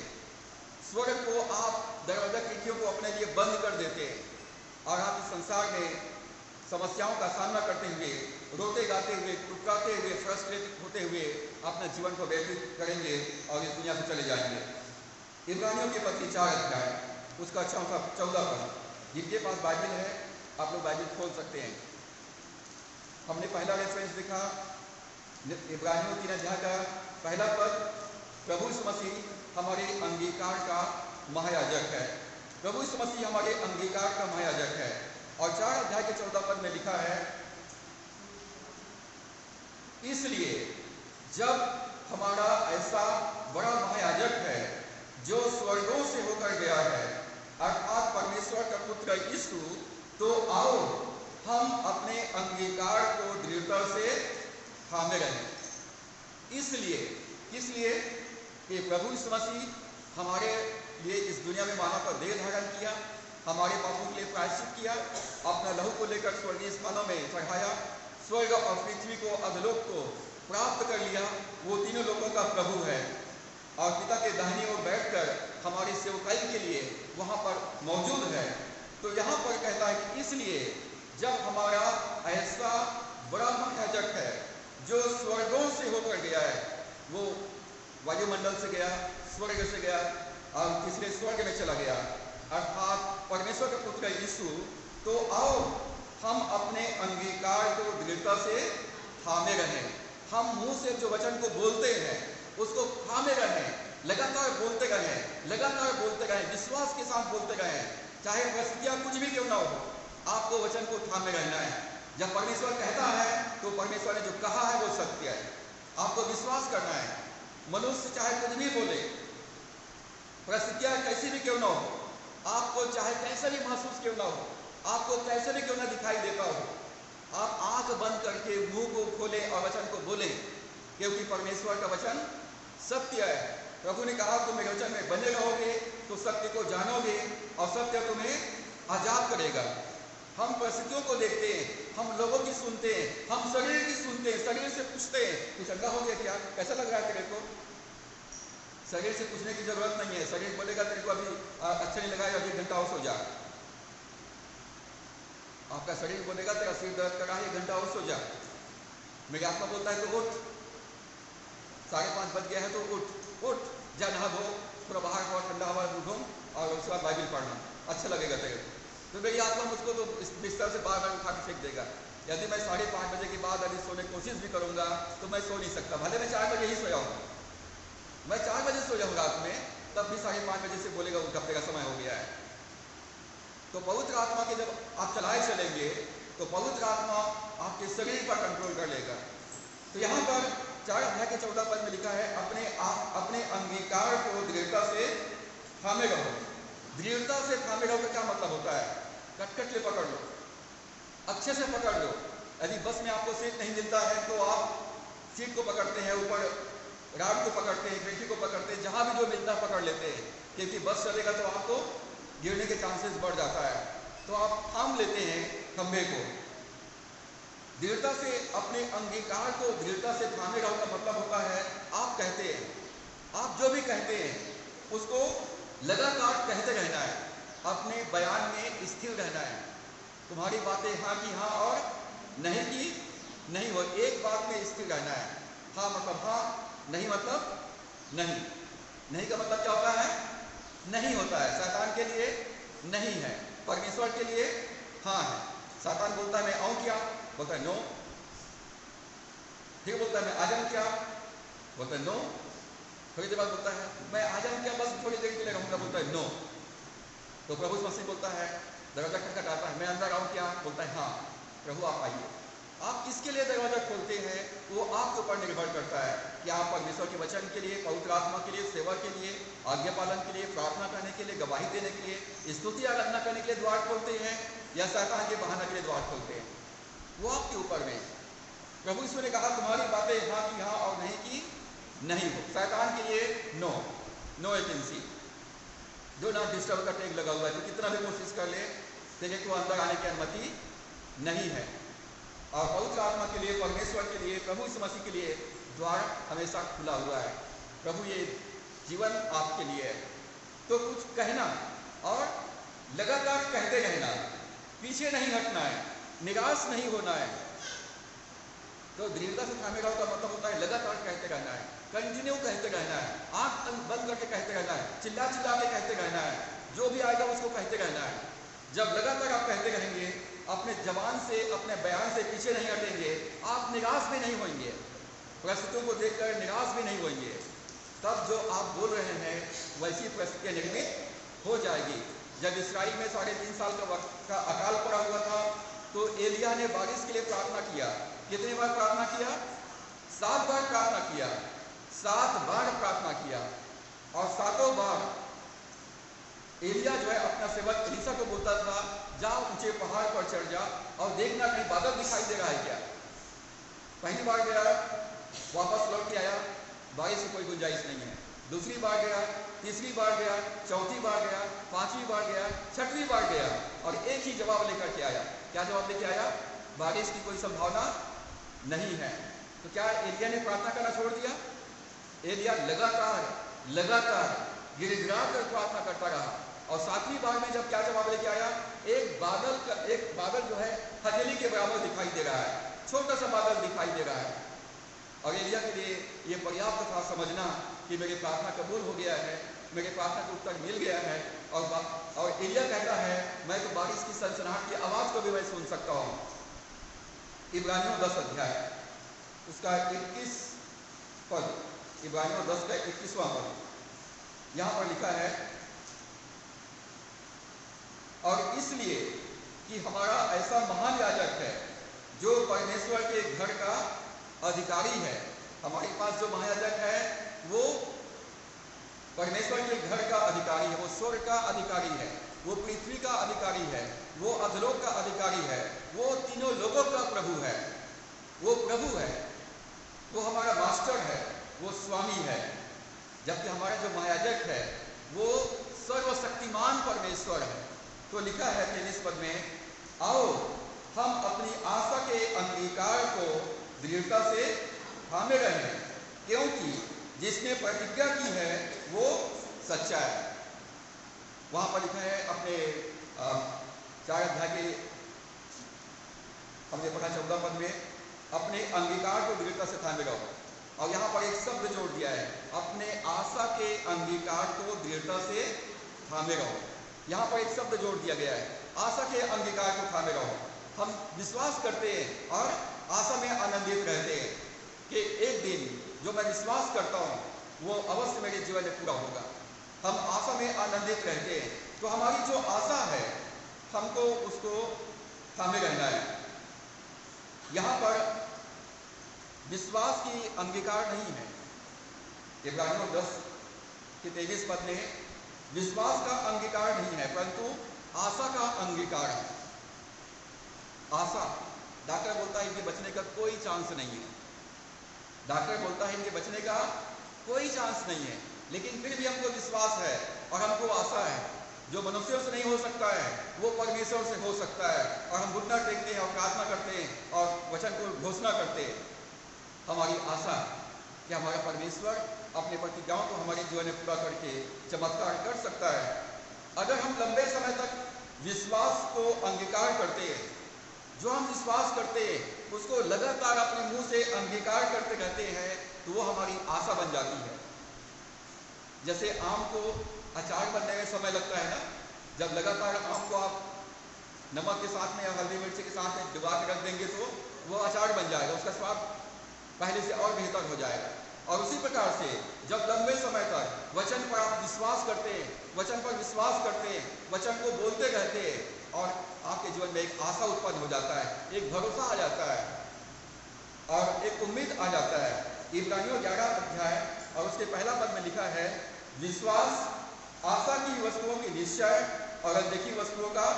स्वर्ग को आप दरवाजा खिड़कियों को अपने लिए बंद कर देते हैं और आप इस संसार में समस्याओं का सामना करते हुए, रोते गाते हुए, टुकराते हुए, फ्रस्ट्रेटेड होते हुए अपने जीवन को व्यतीत करेंगे और इस दुनिया से चले जाएंगे। इब्रानियों की पत्री 4 अध्याय उसका 14 पद, जिनके पास बाइबल है आप लोग बाइबल खोल सकते हैं। हमने पहला रेफरेंस देखा इब्रानियों 3 अध्याय का पहला पद, प्रभु यीशु मसीह हमारे अंगीकार का महायाजक है। प्रभु यीशु मसीह हमारे अंगीकार का महायाजक है। और 4 अध्याय के 14 पद में लिखा है, इसलिए जब हमारा ऐसा बड़ा महायाजक है जो स्वर्गों से होकर गया है, अर्थात परमेश्वर का पुत्र यीशु, तो आओ हम अपने अंगीकार को दृढ़ता से थामे रहें। इसलिए कि प्रभु यीशु मसीह हमारे लिए इस दुनिया में मानव का देह धारण किया, हमारे पापों के लिए प्रायश्चित किया, अपना लहू को लेकर स्वर्गीय स्थानों में चढ़ाया, स्वर्ग और पृथ्वी को, अधलोक को प्राप्त कर लिया, वो तीनों लोगों का प्रभु है और पिता के दाहिनी ओर बैठकर हमारी सेवकाई के लिए वहाँ पर मौजूद है। तो यहाँ पर कहता है कि इसलिए जब हमारा ऐसा बड़ा महायाजक है जो स्वर्गों से होकर गया है, वो वायुमंडल से गया, स्वर्ग से गया और तीसरे स्वर्ग में चला गया, अर्थात परमेश्वर के पुत्र यीशु, तो आओ हम अपने अंगीकार को दृढ़ता से थामे रहें। हम मुंह से जो वचन को बोलते हैं उसको थामे रहें, लगातार बोलते रहें, विश्वास के साथ बोलते रहें, चाहे परिस्थितियां कुछ भी क्यों ना हो, आपको वचन को थामे रहना है। जब परमेश्वर कहता है तो परमेश्वर ने जो कहा है वो सत्य है, आपको विश्वास करना है। मनुष्य चाहे कुछ भी बोले, परिस्थितियां कैसी भी क्यों ना हो, आपको चाहे कैसे भी महसूस क्यों ना हो, आपको कैसे भी क्यों ना दिखाई देता हो, आप आंख बंद करके मुंह को खोले और वचन को बोले, क्योंकि परमेश्वर का वचन सत्य है। प्रभु ने कहा तुम मेरे वचन में बने रहोगे तो सत्य को जानोगे और सत्य तुम्हें आजाद करेगा। हम परिस्थितियों को देखते हैं, हम लोगों की सुनते हैं, हम शरीर की सुनते हैं, शरीर से पूछते हैं तू चंगा हो गया क्या, कैसा लग रहा है तेरे को। शरीर से पूछने की जरूरत नहीं है, शरीर बोलेगा तेरे को अभी अच्छा नहीं लगा, अभी 1 घंटा और सो जा। आपका शरीर बोलेगा तेरा सिर दर्द कर रहा है, 1 घंटा और सो जा। मेरी आत्मा बोलता है तो उठ, 5:30 बज गया है तो उठ जा, नहा धो, थोड़ा बाहर हवा ठंडा हवा घूम और उसके बाद बाइबल पढ़ना, अच्छा लगेगा तेरे को। तो मेरी आत्मा मुझको तो इस बिस्तर से बार उठा के फेंक देगा। यदि मैं 5:30 बजे के बाद यदि सोने की कोशिश भी करूंगा तो मैं सो नहीं सकता, भले मैं 4 बजे ही सोया हूँ, मैं 4 बजे सो जाऊँ रात में, तब भी 5:30 बजे से बोलेगा उठ, का समय हो गया है। तो पवित्र आत्मा के जब आप चलाए चलेंगे तो पवित्र आत्मा आपके शरीर पर कंट्रोल कर लेगा। तो यहाँ पर 4 अध्याय के 14 पद में लिखा है, अपने अंगीकार को दृढ़ता से थामे रहो। दृढ़ता से थामे रहो का क्या मतलब होता है? कटकट ले पकड़ लो, अच्छे से पकड़ लो। यदि बस में आपको सीट नहीं मिलता है तो आप सीट को पकड़ते हैं, ऊपर राड को पकड़ते हैं, खिड़की को पकड़ते हैं, जहां भी जो मिलता है पकड़ लेते हैं, क्योंकि बस चलेगा तो आपको गिरने के चांसेस बढ़ जाता है। तो आप थाम लेते हैं खंभे को। दृढ़ता से अपने अंगीकार को दृढ़ता से थामे रहो का मतलब होता है आप कहते हैं, आप जो भी कहते हैं उसको लगातार कहते रहना है, अपने बयान में स्थिर रहना है। तुम्हारी बातें हाँ की हाँ और नहीं की नहीं हो, एक बात में स्थिर रहना है। हाँ मतलब हाँ, नहीं मतलब नहीं। नहीं का मतलब क्या होता है? नहीं होता है। शैतान के लिए नहीं है, परमेश्वर के लिए हाँ है। शैतान बोलता है मैं आऊं क्या, बोलता है नो। फिर बोलता है मैं आ जाऊं क्या, बोलता है नो। थोड़ी देर बाद बोलता है मैं आ जाऊँ क्या, बस थोड़ी देर के लिए रहूँगा, बोलता है नो। तो प्रभु यीशु मसीह बोलता है, दरवाजा खटखटाता है, मैं अंदर आऊँ क्या, बोलता है हाँ प्रभु आप आइए। आप किसके लिए दरवाजा खोलते हैं वो आपके ऊपर निर्भर करता है कि आप परमेश्वर के वचन के लिए, पवित्र आत्मा के लिए, सेवा के लिए, आज्ञा पालन के लिए, प्रार्थना करने के लिए, गवाही देने के लिए, स्तुति आराधना करने के लिए द्वार खोलते हैं या शैतान के बहाना के लिए द्वार खोलते हैं, वो आपके ऊपर में। प्रभु यीशु ने कहा तुम्हारी बातें हाँ की हाँ और नहीं की नहीं हो। शैतान के लिए no, no vacancy, do not disturb का टैग लगा हुआ है। तो कितना भी कोशिश कर ले तेरे को अंदर आने की अनुमति नहीं है। और पवित्र आत्मा के लिए, परमेश्वर के लिए, प्रभु यीशु मसीह के लिए द्वार हमेशा खुला हुआ है। प्रभु ये जीवन आपके लिए है। तो कुछ कहना और लगातार कहते रहना, पीछे नहीं हटना है, निराश नहीं होना है। तो दृढ़ता से थामे रहो का मतलब होता है लगातार कहते रहना है, कंटिन्यू कहते रहना है, आंख बंद करके कहते रहना है, चिल्ला चिल्ला के कहते रहना है, जो भी आएगा उसको कहते रहना है। जब लगातार आप कहते रहेंगे, अपने जबान से, अपने बयान से पीछे नहीं हटेंगे, आप निराश भी नहीं होंगे, परिस्थितियों को देखकर निराश भी नहीं होंगे, तब जो आप बोल रहे हैं वैसी परिस्थितियाँ निर्मित हो जाएगी। जब इस्राइल में 3.5 साल का वक्त का अकाल पड़ा हुआ था तो एलिया ने बारिश के लिए प्रार्थना किया। कितनी बार प्रार्थना किया? 7 बार प्रार्थना किया, 7 बार प्रार्थना किया। और 7 बार एलिया जो है अपना सेवक एलीशा को बोलता था जाओ ऊंचे पहाड़ पर चढ़ जा और देखना कहीं बादल दिखाई दे रहा है क्या। पहली बार गया, वापस लौट के आया, बारिश की कोई गुंजाइश नहीं है। दूसरी बार गया, तीसरी बार गया, चौथी बार गया, 5वीं बार गया, 6वीं बार गया और एक ही जवाब लेकर के आया। क्या जवाब लेके आया? बारिश की कोई संभावना नहीं है। तो क्या एलिया ने प्रार्थना करना छोड़ दिया? एलिया लगातार लगातार गिड़गिड़ा कर प्रार्थना करता रहा। और 7वीं बार में जब क्या जवाब लेके आया? एक बादल जो है हथेली के बराबर दिखाई दे रहा है, छोटा सा बादल दिखाई दे रहा है। और एलिया के लिए ये पर्याप्त था समझना कि मेरी प्रार्थना कबूल हो गया है, मेरे प्रार्थना का उत्तर मिल गया है। और एलिया कहता है मैं तो बारिश की सनसनाहट की आवाज़ को भी मैं सुन सकता हूँ। इब्रानियों 10 अध्याय उसका 21 पद, इब्रानियों 10 का 21वां पद, यहाँ पर लिखा है और इसलिए कि हमारा ऐसा महान याजक है जो परमेश्वर के घर का अधिकारी है। हमारे पास जो महायाजक है वो परमेश्वर के घर का अधिकारी है, वो स्वर्ग का अधिकारी है, वो पृथ्वी का अधिकारी है, वो अधलोक का अधिकारी है, वो तीनों लोगों का प्रभु है। वो प्रभु है, वो हमारा मास्टर है, वो स्वामी है। जबकि हमारा जो महायाजक है वो सर्वशक्तिमान परमेश्वर है। तो लिखा है 23 पद में, आओ हम अपनी आशा के अंगीकार को दृढ़ता से थामे रहें, क्योंकि जिसने प्रतिज्ञा की है वो सच्चा है। वहां पर लिखा है अपने 4 अध्याय के हमने पढ़ा 14 पद में, अपने अंगीकार को दृढ़ता से थामे रहो। और यहाँ पर एक शब्द जोड़ दिया है, अपने आशा के अंगीकार को दृढ़ता से थामे रहो। यहाँ पर एक शब्द जोड़ दिया गया है, आशा के अंगीकार को थामे रहो। हम विश्वास करते हैं और आशा में आनंदित रहते हैं कि एक दिन जो मैं विश्वास करता हूँ वो अवश्य मेरे जीवन में पूरा होगा। हम आशा में आनंदित रहते हैं। तो हमारी जो आशा है हमको उसको थामे रहना है। यहाँ पर विश्वास की अंगीकार नहीं है। इब्रानियों 10 के 23 पद में विश्वास का अंगीकार नहीं है परंतु आशा का अंगीकार है। आशा, डॉक्टर बोलता है इनके बचने का कोई चांस नहीं है, डॉक्टर बोलता है इनके बचने का कोई चांस नहीं है, लेकिन फिर भी हमको विश्वास है और हमको आशा है। जो मनुष्यों से नहीं हो सकता है वो परमेश्वर से हो सकता है। और हम घुटना टेकते हैं और प्रार्थना करते हैं और वचन को घोषणा करते हैं। हमारी आशा कि हमारा परमेश्वर अपने प्रतिज्ञाओं को हमारे जीवन में पूरा करके चमत्कार कर सकता है। अगर हम लंबे समय तक विश्वास को अंगीकार करते हैं, जो हम विश्वास करते हैं उसको लगातार अपने मुंह से अंगीकार करते रहते हैं, तो वो हमारी आशा बन जाती है। जैसे आम को अचार बनने में समय लगता है ना, जब लगातार आम को आप नमक के साथ में या हल्दी मिर्ची के साथ में डुबा के रख देंगे तो वो अचार बन जाएगा, उसका स्वाद पहले से और बेहतर हो जाएगा। और उसी प्रकार से जब लंबे समय तक वचन पर आप विश्वास करते हैं, वचन पर विश्वास करते हैं, वचन को बोलते रहते हैं, और आपके जीवन में एक आशा उत्पन्न हो जाता है, एक भरोसा आ जाता है और एक उम्मीद आ जाता है। इब्रानियों 11 अध्याय और उसके पहला पद में लिखा है, विश्वास आशा की वस्तुओं की निश्चय और अनदेखी वस्तुओं का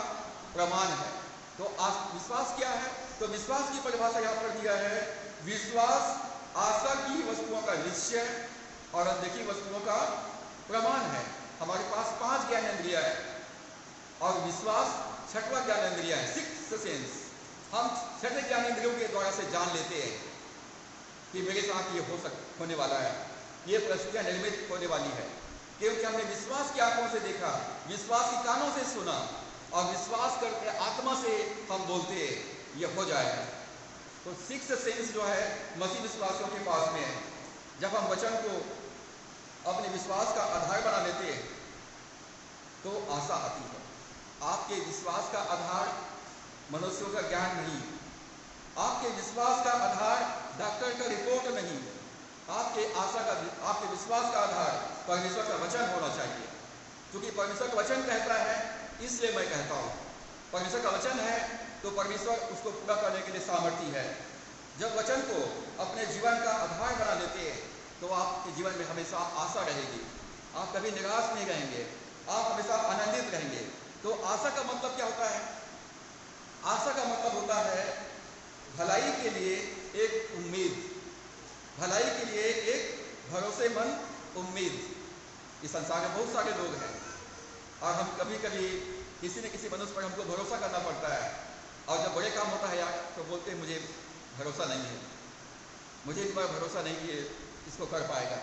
प्रमाण है। तो विश्वास क्या है? तो विश्वास की परिभाषा यहाँ पर दिया है, विश्वास आशा की वस्तुओं का निश्चय और अनदेखी वस्तुओं का प्रमाण है। हमारे पास 5 ज्ञानेंद्रिय है और विश्वास 6वां ज्ञानेंद्रिय है, 6th सेंस। हम 6ठे ज्ञानेंद्रियों के द्वारा से जान लेते हैं कि मेरे साथ ये होने वाला है, ये परिस्थितियां निर्मित होने वाली है, क्योंकि हमने विश्वास की आंखों से देखा, विश्वास की कानों से सुना और विश्वास करके आत्मा से हम बोलते हैं, ये हो जाएगा। तो 6th सेंस जो है मसीह विश्वासियों के पास में है। जब हम वचन को अपने विश्वास का आधार बना लेते हैं तो आशा आती है। आपके विश्वास का आधार मनुष्यों का ज्ञान नहीं, आपके विश्वास का आधार डॉक्टर का रिपोर्ट नहीं, आपके विश्वास का आधार परमेश्वर का वचन होना चाहिए। क्योंकि परमेश्वर का वचन कहता है, इसलिए मैं कहता हूँ, परमेश्वर का वचन है तो परमेश्वर उसको पूरा करने के लिए सामर्थी है। जब वचन को अपने जीवन का आधार बना लेते हैं तो आपके जीवन में हमेशा आशा रहेगी, आप कभी निराश नहीं रहेंगे, आप हमेशा आनंदित रहेंगे। तो आशा का मतलब क्या होता है? आशा का मतलब होता है भलाई के लिए एक उम्मीद, भलाई के लिए एक भरोसेमंद उम्मीद। इस संसार में बहुत सारे लोग हैं और हम कभी कभी किसी न किसी मनुष्य पर हमको भरोसा करना पड़ता है, और जब बड़े काम होता है यार तो बोलते हैं मुझे भरोसा नहीं है, मुझे इस बार भरोसा नहीं कि इसको कर पाएगा।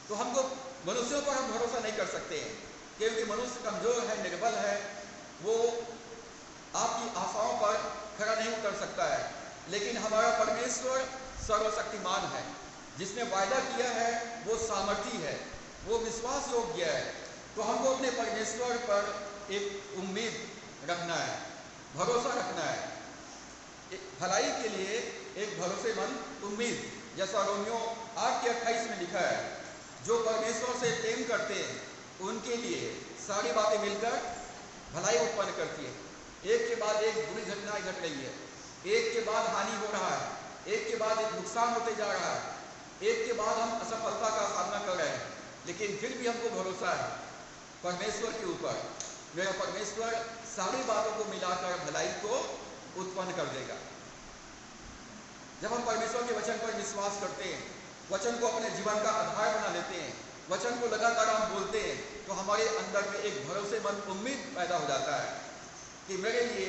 तो हमको मनुष्यों पर हम भरोसा नहीं कर सकते हैं, क्योंकि मनुष्य कमजोर है, निर्बल है, वो आपकी आशाओं पर खरा नहीं उतर सकता है। लेकिन हमारा परमेश्वर सर्वशक्तिमान है, जिसने वायदा किया है वो सामर्थी है, वो विश्वास योग्य है। तो हमको अपने परमेश्वर पर एक उम्मीद रखना है, भरोसा रखना है, भलाई के लिए एक भरोसेमंद उम्मीद। जैसा रोमियो 8:28 में लिखा है, जो परमेश्वर से प्रेम करते हैं उनके लिए सारी बातें मिलकर भलाई उत्पन्न करती है। एक के बाद एक बुरी घटनाएं घट रही है, एक के बाद हानि हो रहा है, एक के बाद एक नुकसान होते जा रहा है, एक के बाद हम असफलता का सामना कर रहे हैं, लेकिन फिर भी हमको भरोसा है परमेश्वर के ऊपर। मेरा परमेश्वर सारी बातों को मिलाकर भलाई को उत्पन्न कर देगा। जब हम परमेश्वर के वचन पर विश्वास करते हैं, वचन को अपने जीवन का आधार बना लेते हैं, वचन को लगातार हम बोलते हैं, तो हमारे अंदर में एक भरोसेमंद उम्मीद पैदा हो जाता है कि मेरे लिए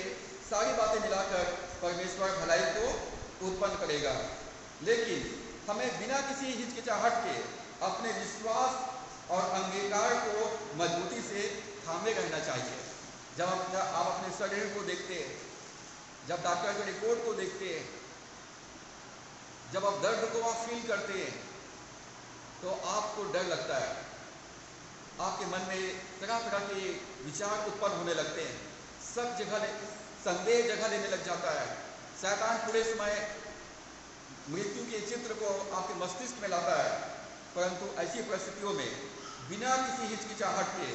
सारी बातें मिलाकर परमेश्वर भलाई को उत्पन्न करेगा। लेकिन हमें बिना किसी हिचकिचाहट के अपने विश्वास और अंगीकार को मजबूती से थामे रहना चाहिए। जब आप अपने शरीर को देखते हैं, जब डॉक्टर के रिपोर्ट को देखते हैं, जब आप दर्द को आप फील करते हैं तो आपको डर लगता है, आपके मन में तरह तरह के विचार उत्पन्न होने लगते हैं, संदेह जगह लेने लग जाता है। शैतान पूरे समय मृत्यु के चित्र को आपके मस्तिष्क में लाता है। परंतु ऐसी परिस्थितियों में बिना किसी हिचकिचाहट के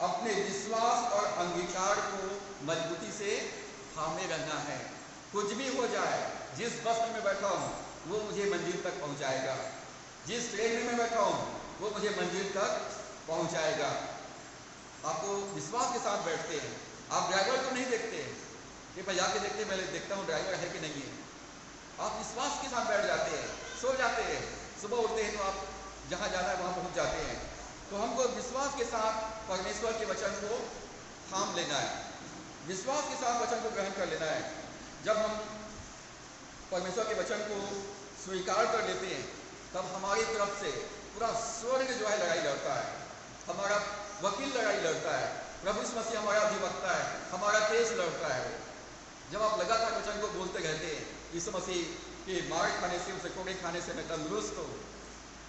अपने विश्वास और अंगीकार को मजबूती से थामे रहना है। कुछ भी हो जाए, जिस बस में मैं बैठा हूँ वो मुझे मंजिल तक पहुँचाएगा, जिस ट्रेन में मैं बैठा हूँ वो मुझे मंजिल तक पहुँचाएगा। आपको विश्वास के साथ बैठते हैं, आप ड्राइवर को नहीं देखते कि मैं जाके देखते मैं देखता हूँ ड्राइवर है कि नहीं है। आप विश्वास के साथ बैठ जाते हैं, सो जाते हैं, सुबह उठते हैं तो आप जहाँ जाना है वहाँ पहुँच जाते हैं। तो हमको विश्वास के साथ परमेश्वर के वचन को थाम लेना है, विश्वास के साथ वचन को ग्रहण कर लेना है। जब हम परमेश्वर के वचन को स्वीकार कर लेते हैं तब हमारी तरफ से पूरा स्वर्ग जो है लड़ाई लड़ता है, हमारा वकील लड़ाई लड़ता है, प्रभु यीशु मसीह हमारा अधिवक्ता है, हमारा केस लड़ता है। जब आप लगातार वचन को बोलते रहते हैं, यीशु मसीह के मार खाने से, उसे कोड़े खाने से मैं तंदुरुस्त हूँ,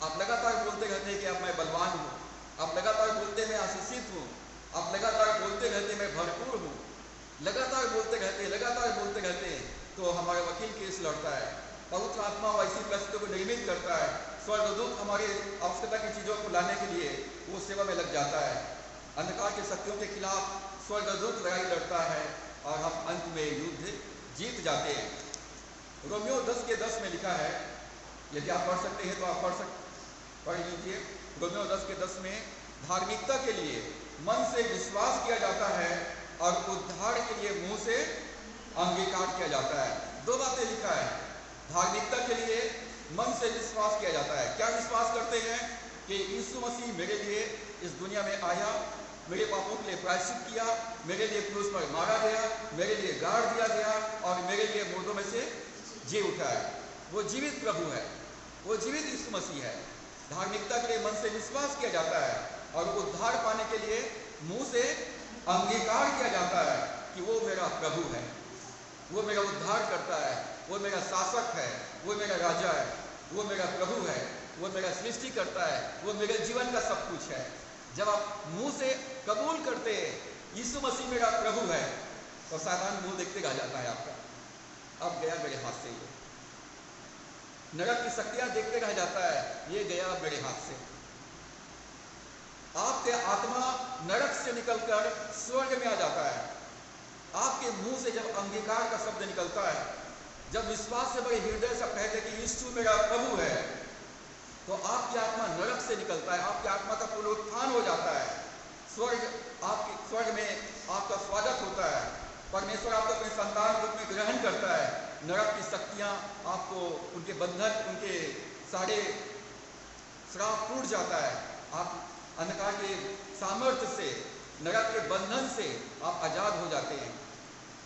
आप लगातार बोलते रहते हैं कि अब मैं बलवान हूँ, आप लगातार बोलते मैं आशीषित हूँ, आप लगातार बोलते रहते मैं भरपूर हूँ, लगातार बोलते रहते हैं, तो हमारा वकील केस लड़ता है। पवित्र आत्मा वैसी परिस्थितियों को निर्मित करता है स्वर्गदूत हमारे आवश्यकता की चीज़ों को लाने के लिए वो सेवा में लग जाता है। अंधकार के शक्तियों के खिलाफ स्वर्गदूत लड़ाई लड़ता है और हम अंत में युद्ध जीत जाते हैं। रोमियो 10:10 में लिखा है, यदि आप पढ़ सकते हैं तो आप पढ़ लीजिए। रोमियो 10:10 में धार्मिकता के लिए मन से विश्वास किया जाता है और उद्धार के लिए मुंह से अंगीकार किया जाता है। दो बातें लिखा है। धार्मिकता के लिए मन से विश्वास किया जाता है। क्या विश्वास करते हैं? कि यीशु मसीह मेरे लिए इस दुनिया में आया, मेरे पापों के लिए प्रायश्चित किया, मेरे लिए क्रूस पर मारा गया, मेरे लिए गाड़ दिया गया और मेरे लिए मुर्दों में से जी उठा है। वो जीवित प्रभु है, वो जीवित यीशु मसीह है। धार्मिकता के लिए मन से विश्वास किया जाता है और उद्धार पाने के लिए मुंह से अंगीकार किया जाता है कि वो मेरा प्रभु है, वो मेरा उद्धार करता है, वो मेरा शासक है, वो मेरा राजा है, वो मेरा प्रभु है, वो मेरा सृष्टि करता है, वो मेरे जीवन का सब कुछ है। जब आप मुंह से कबूल करते हैं यीशु मसीह मेरा प्रभु है, तो शैतान मुंह देखते रह जाता है आपका, अब गया मेरे हाथ से ये। नरक की शक्तियां देखते रह जाता है, ये गया मेरे हाथ से। आपके आत्मा नरक से निकलकर स्वर्ग में आ जाता है। आपके मुंह से जब अंगीकार का शब्द निकलता है, जब विश्वास से बड़े हृदय से कहते कि यीशु मेरा प्रभु है, तो आपकी आत्मा नरक से निकलता है, आपकी आत्मा का पुनरुत्थान हो जाता है। स्वर्ग में आपका स्वागत होता है। परमेश्वर आपको अपने संतान रूप में ग्रहण करता है। नरक की शक्तियां आपको, उनके बंधन, उनके सारे श्राप टूट जाता है। आप अंधकार के सामर्थ्य से, नरक के बंधन से आप आजाद हो जाते हैं।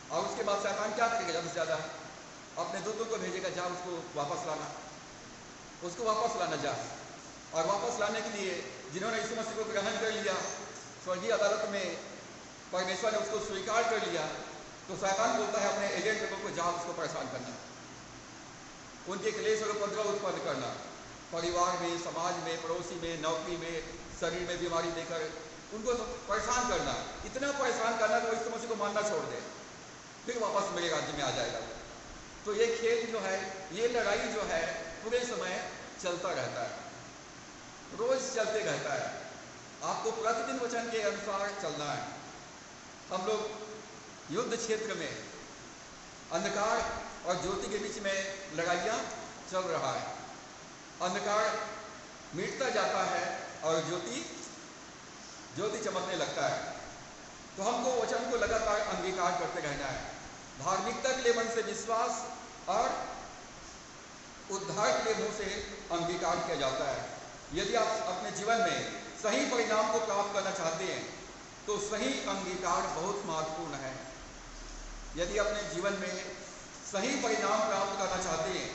और उसके बाद शैतान क्या करेगा? ज़्यादा से ज़्यादा अपने दूतों को भेजेगा, जा उसको वापस लाना, उसको वापस लाना जा। और वापस लाने के लिए जिन्होंने यीशु मसीह को ग्रहण कर लिया, स्वर्गीय अदालत में परमेश्वर ने उसको स्वीकार कर लिया, तो शैतान बोलता है अपने एजेंट लोगों को, जा उसको परेशान करना, उनके क्लेश और उपद्रव उत्पन्न करना, परिवार में, समाज में, पड़ोसी में, नौकरी में, शरीर में बीमारी देकर उनको परेशान करना, इतना परेशान करना कि वो यीशु मसीह को मानना छोड़ दे, फिर वापस मेरे राज्य में आ जाएगा। तो ये खेल जो है, ये लड़ाई जो है, पूरे समय चलता रहता है, रोज चलते रहता है। आपको प्रतिदिन वचन के अनुसार चलना है। हम लोग युद्ध क्षेत्र में अंधकार और ज्योति के बीच में लड़ाइयाँ चल रहा है। अंधकार मिटता जाता है और ज्योति चमकने लगता है। तो हमको वचन को लगातार अंगीकार करते रहना है। धार्मिकता के लिए मन से विश्वास और उद्धार के लिए मुंह से अंगीकार किया जाता है। यदि आप अपने जीवन में सही परिणाम को प्राप्त करना चाहते हैं तो सही अंगीकार बहुत महत्वपूर्ण है। यदि अपने जीवन में सही परिणाम प्राप्त करना चाहते हैं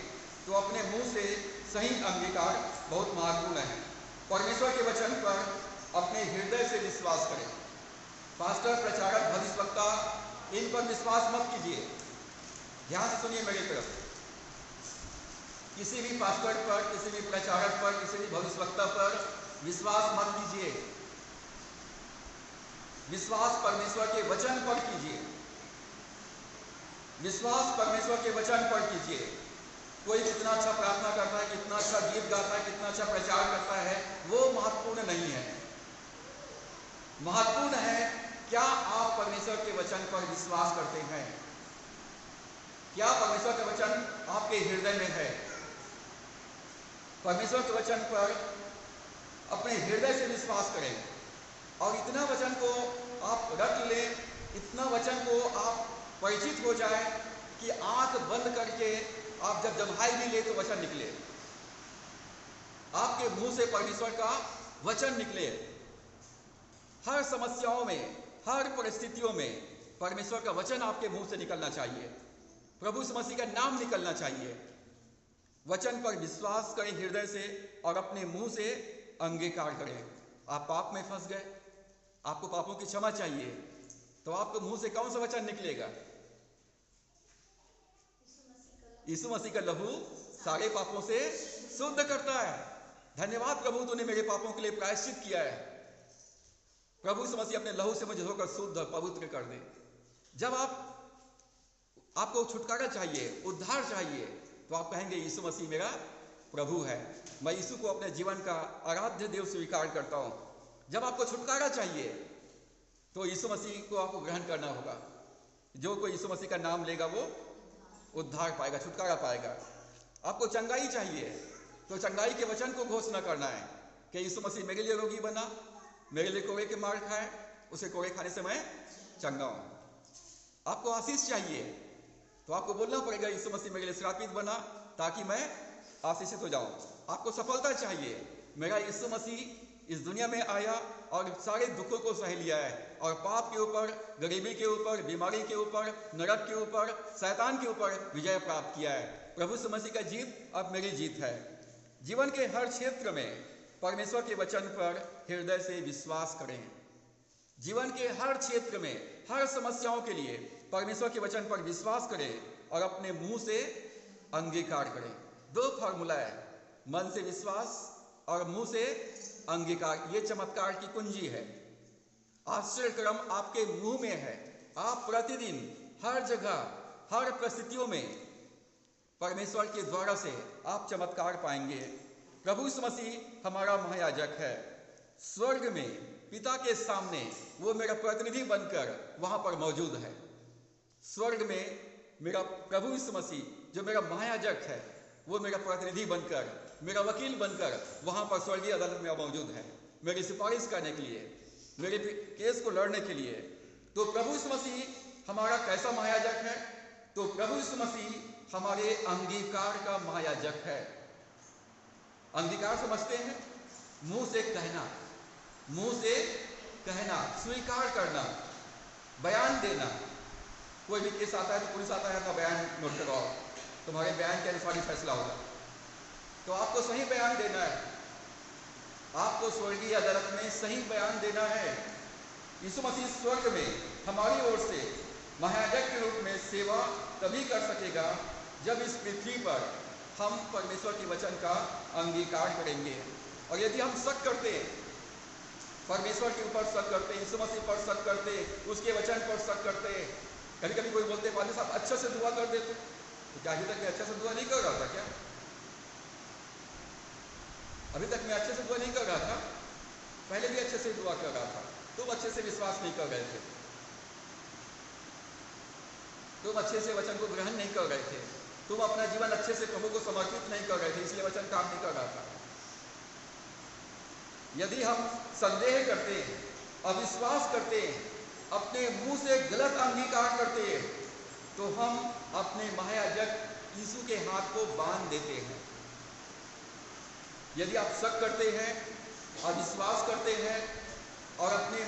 तो अपने मुंह से सही अंगीकार बहुत महत्वपूर्ण है। परमेश्वर के वचन पर अपने हृदय से विश्वास करें। पास्टर, प्रचारक, भविष्यवक्ता, इन पर विश्वास मत कीजिए। ध्यान से सुनिए मेरी तरफ। किसी भी पास्टर पर, किसी भी प्रचारक पर, किसी भी भविष्यवक्ता पर विश्वास मत कीजिए। विश्वास परमेश्वर के वचन पर कीजिए। विश्वास परमेश्वर के वचन पर कीजिए। कोई कितना अच्छा प्रार्थना करता है, कितना अच्छा गीत गाता है, कितना अच्छा प्रचार करता है, वो महत्वपूर्ण नहीं है। महत्वपूर्ण है क्या आप परमेश्वर के वचन पर विश्वास करते हैं? क्या परमेश्वर का वचन आपके हृदय में है? परमेश्वर के वचन पर अपने हृदय से विश्वास करें और इतना वचन को आप रट लें, इतना वचन को आप परिचित हो जाए कि आंख बंद करके आप जब जम्हाई भी ले तो वचन निकले, आपके मुंह से परमेश्वर का वचन निकले। हर समस्याओं में, हर परिस्थितियों में परमेश्वर का वचन आपके मुंह से निकलना चाहिए। प्रभु यीशु मसीह का नाम निकलना चाहिए। वचन पर विश्वास करें हृदय से और अपने मुंह से अंगीकार करें। आप पाप में फंस गए, आपको पापों की क्षमा चाहिए, तो आपके मुंह से कौन सा वचन निकलेगा? यीशु मसीह का लहू सारे पापों से शुद्ध करता है। धन्यवाद प्रभु, तूने मेरे पापों के लिए प्रायश्चित किया है। प्रभु यीशु मसीह अपने लहू से मुझे धोकर शुद्ध और पवित्र कर दे। जब आपको छुटकारा चाहिए, उद्धार चाहिए, तो आप कहेंगे यीशु मसीह मेरा प्रभु है। मैं यीशु को अपने जीवन का आराध्य देव स्वीकार करता हूँ। जब आपको छुटकारा चाहिए तो यीशु मसीह को आपको ग्रहण करना होगा। जो कोई यीशु मसीह का नाम लेगा वो उद्धार पाएगा, छुटकारा पाएगा। आपको चंगाई चाहिए तो चंगाई के वचन को घोषणा करना है कि यीशु मसीह मेरे लिए रोगी बना, मेरे लिए कोड़े के मार खाए, उसे कोड़े खाने से मैं चंगा हूं। आपको आशीष चाहिए तो आपको बोलना पड़ेगा यीशु मसीह मेरे लिए श्रापित बना ताकि मैं आशीषित हो जाऊं। आपको सफलता चाहिए, मेरा यीशु मसीह इस दुनिया में आया और सारे दुखों को सह लिया है और पाप के ऊपर, गरीबी के ऊपर, बीमारी के ऊपर, नरक के ऊपर, शैतान के ऊपर विजय प्राप्त किया है। प्रभु यीशु मसीह का जीत अब मेरी जीत है। जीवन के हर क्षेत्र में परमेश्वर के वचन पर हृदय से विश्वास करें। जीवन के हर क्षेत्र में, हर समस्याओं के लिए परमेश्वर के वचन पर विश्वास करें और अपने मुंह से अंगीकार करें। 2 फार्मूला है, मन से विश्वास और मुंह से अंगीकार। ये चमत्कार की कुंजी है। आश्चर्य क्रम आपके मुंह में है। आप प्रतिदिन हर जगह, हर परिस्थितियों में परमेश्वर के द्वारा से आप चमत्कार पाएंगे। प्रभु यीशु मसीह हमारा महायाजक है। स्वर्ग में पिता के सामने वो मेरा प्रतिनिधि बनकर वहां पर मौजूद है। स्वर्ग में मेरा प्रभु यीशु मसीह जो मेरा महायाजक है वो मेरा प्रतिनिधि बनकर, मेरा वकील बनकर वहां पर स्वर्गीय अदालत में मौजूद है, मेरी सिफारिश करने के लिए, मेरे केस को लड़ने के लिए। तो प्रभु यीशु मसीह हमारा कैसा महायाजक है? तो प्रभु यीशु मसीह हमारे अंगीकार का महायाजक है। अंगीकार समझते हैं? मुंह से कहना, मुंह से कहना, स्वीकार करना, बयान देना। कोई भी केस आता है तो पुलिस आता है, अपना बयान नोट करवाओ, तुम्हारे बयान के अनुसार ही फैसला होगा। तो आपको सही बयान देना है, आपको स्वर्गीय अदालत में सही बयान देना है। यीशु मसीह स्वर्ग में हमारी ओर से महायाजक के रूप में सेवा तभी कर सकेगा जब इस पृथ्वी पर हम परमेश्वर के वचन का अंगीकार करेंगे। और यदि हम शक करते, परमेश्वर के ऊपर शक करते, यीशु मसीह पर शक करते, उसके वचन पर शक करते, कभी कभी कोई बोलते पादरी साहब अच्छे से दुआ कर देते, तो क्या अभी तक मैं अच्छे से दुआ नहीं कर रहा था क्या? अभी तक मैं अच्छे से दुआ नहीं कर रहा था? पहले भी अच्छे से दुआ कर रहा था, तुम अच्छे से विश्वास नहीं कर रहे थे, तुम अच्छे से वचन को ग्रहण नहीं कर रहे थे, तुम अपना जीवन अच्छे से प्रभु को समर्पित नहीं कर रहे थे, इसलिए वचन काम नहीं कर रहा था। यदि हम संदेह करते हैं, अविश्वास करते हैं, अपने मुंह से गलत अंगीकार करते हैं, तो हम अपने महायाजक यीशु के हाथ को बांध देते हैं। यदि आप शक करते हैं, अविश्वास करते हैं और अपने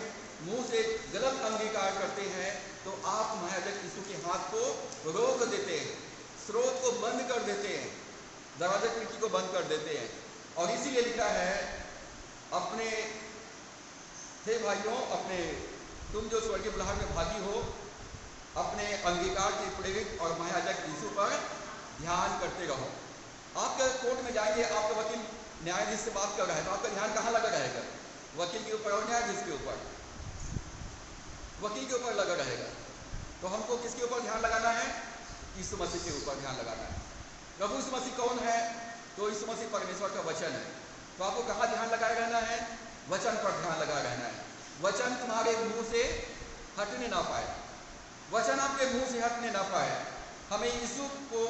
मुंह से गलत अंगीकार करते हैं, तो आप महायाजक यीशु के हाथ को रोक देते हैं, स्रोत को बंद कर देते हैं, दरवाजा खिड़की को बंद कर देते हैं। और इसीलिए लिखा है, अपने हे भाइयों, अपने तुम जो स्वर्गीय बुलाहट में भागी हो, अपने अंगीकार के प्रेरित और महायाजक यीशु पर ध्यान करते रहो। आपके कोर्ट में जाएंगे, आपका वकील न्यायाधीश से बात कर रहा है, तो आपका ध्यान कहाँ लगा रहेगा? वकील के ऊपर और न्यायाधीश के ऊपर? वकील के ऊपर लगा रहेगा। तो हमको किसके ऊपर ध्यान लगाना है? यीशु मसीह के ऊपर ध्यान लगाना है। प्रभु यीशु मसीह कौन है? तो यीशु मसीह परमेश्वर का वचन है। तो आपको कहाँ ध्यान लगाए रहना है? वचन पर ध्यान लगाए रहना है। वचन तुम्हारे मुंह से हटने ना पाए, वचन आपके मुंह से हटने ना पाए। हमें यीशु को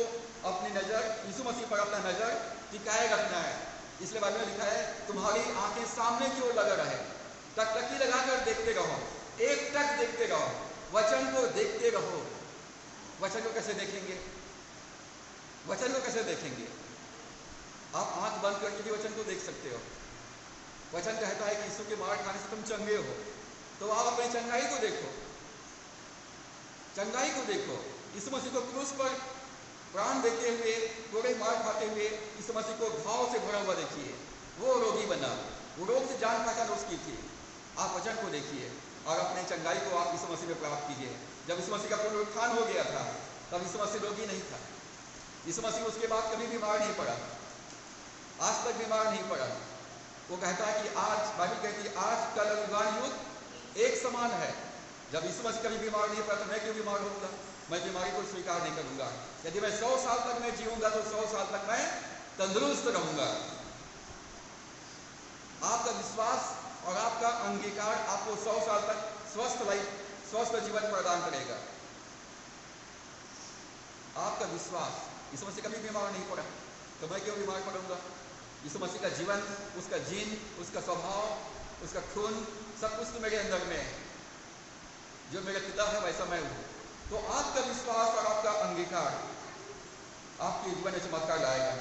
अपनी नजर, यीशु मसीह पर अपना नजर टिकाए रखना है। इसलिए बाइबल में लिखा है, तुम्हारी आंखें सामने की ओर लगा रहे, टकटकी लगाकर देखते रहो, एक टक देखते रहो, वचन को देखते रहो। वचन को कैसे देखेंगे? वचन को कैसे देखेंगे? आप आंख बंद करके भी वचन को देख सकते हो। वचन कहता है कि यीशु के मार खाने से तुम चंगे हो, तो आप अपनी चंगाई को देखो, चंगाई को देखो। यीशु मसीह को क्रूस पर प्राण देते हुए, कोड़े मार खाते हुए, यीशु मसीह को घाव से भरा हुआ देखिए। वो रोगी बना, वो रोग से जान पहचान उसकी थी। आप वचन को देखिए और अपने चंगाई को आप यीशु मसीह में प्राप्त कीजिए। जब यीशु मसीह का पुनरुत्थान हो गया था, तब यीशु मसीह रोगी नहीं था। यीशु मसीह उसके बाद कभी बीमार नहीं पड़ा, आज तक बीमार नहीं पड़ा। वो कहता है कि आज, बाइबल कहती है, आज कल और युगान युग एक समान है। जब यीशु मसीह कभी बीमार नहीं पड़ा, तो मैं क्यों बीमार होऊंगा? मैं बीमारी को स्वीकार नहीं करूंगा। यदि मैं 100 साल तक मैं जीऊंगा, तो 100 साल तक मैं तंदुरुस्त रहूंगा। आपका विश्वास और आपका अंगीकार आपको 100 साल तक स्वस्थ जीवन प्रदान करेगा। आपका विश्वास, यीशु मसीह कभी बीमार नहीं पड़ा, तो मैं क्यों बीमार पड़ूंगा? यीशु मसीह का जीवन, उसका जीन, उसका स्वभाव, उसका खून, सब कुछ तो मेरे अंदर में है। जो मेरा पिता है वैसा मैं हूँ। तो आपका विश्वास और आपका अंगीकार आपके जीवन में चमत्कार लाएगा।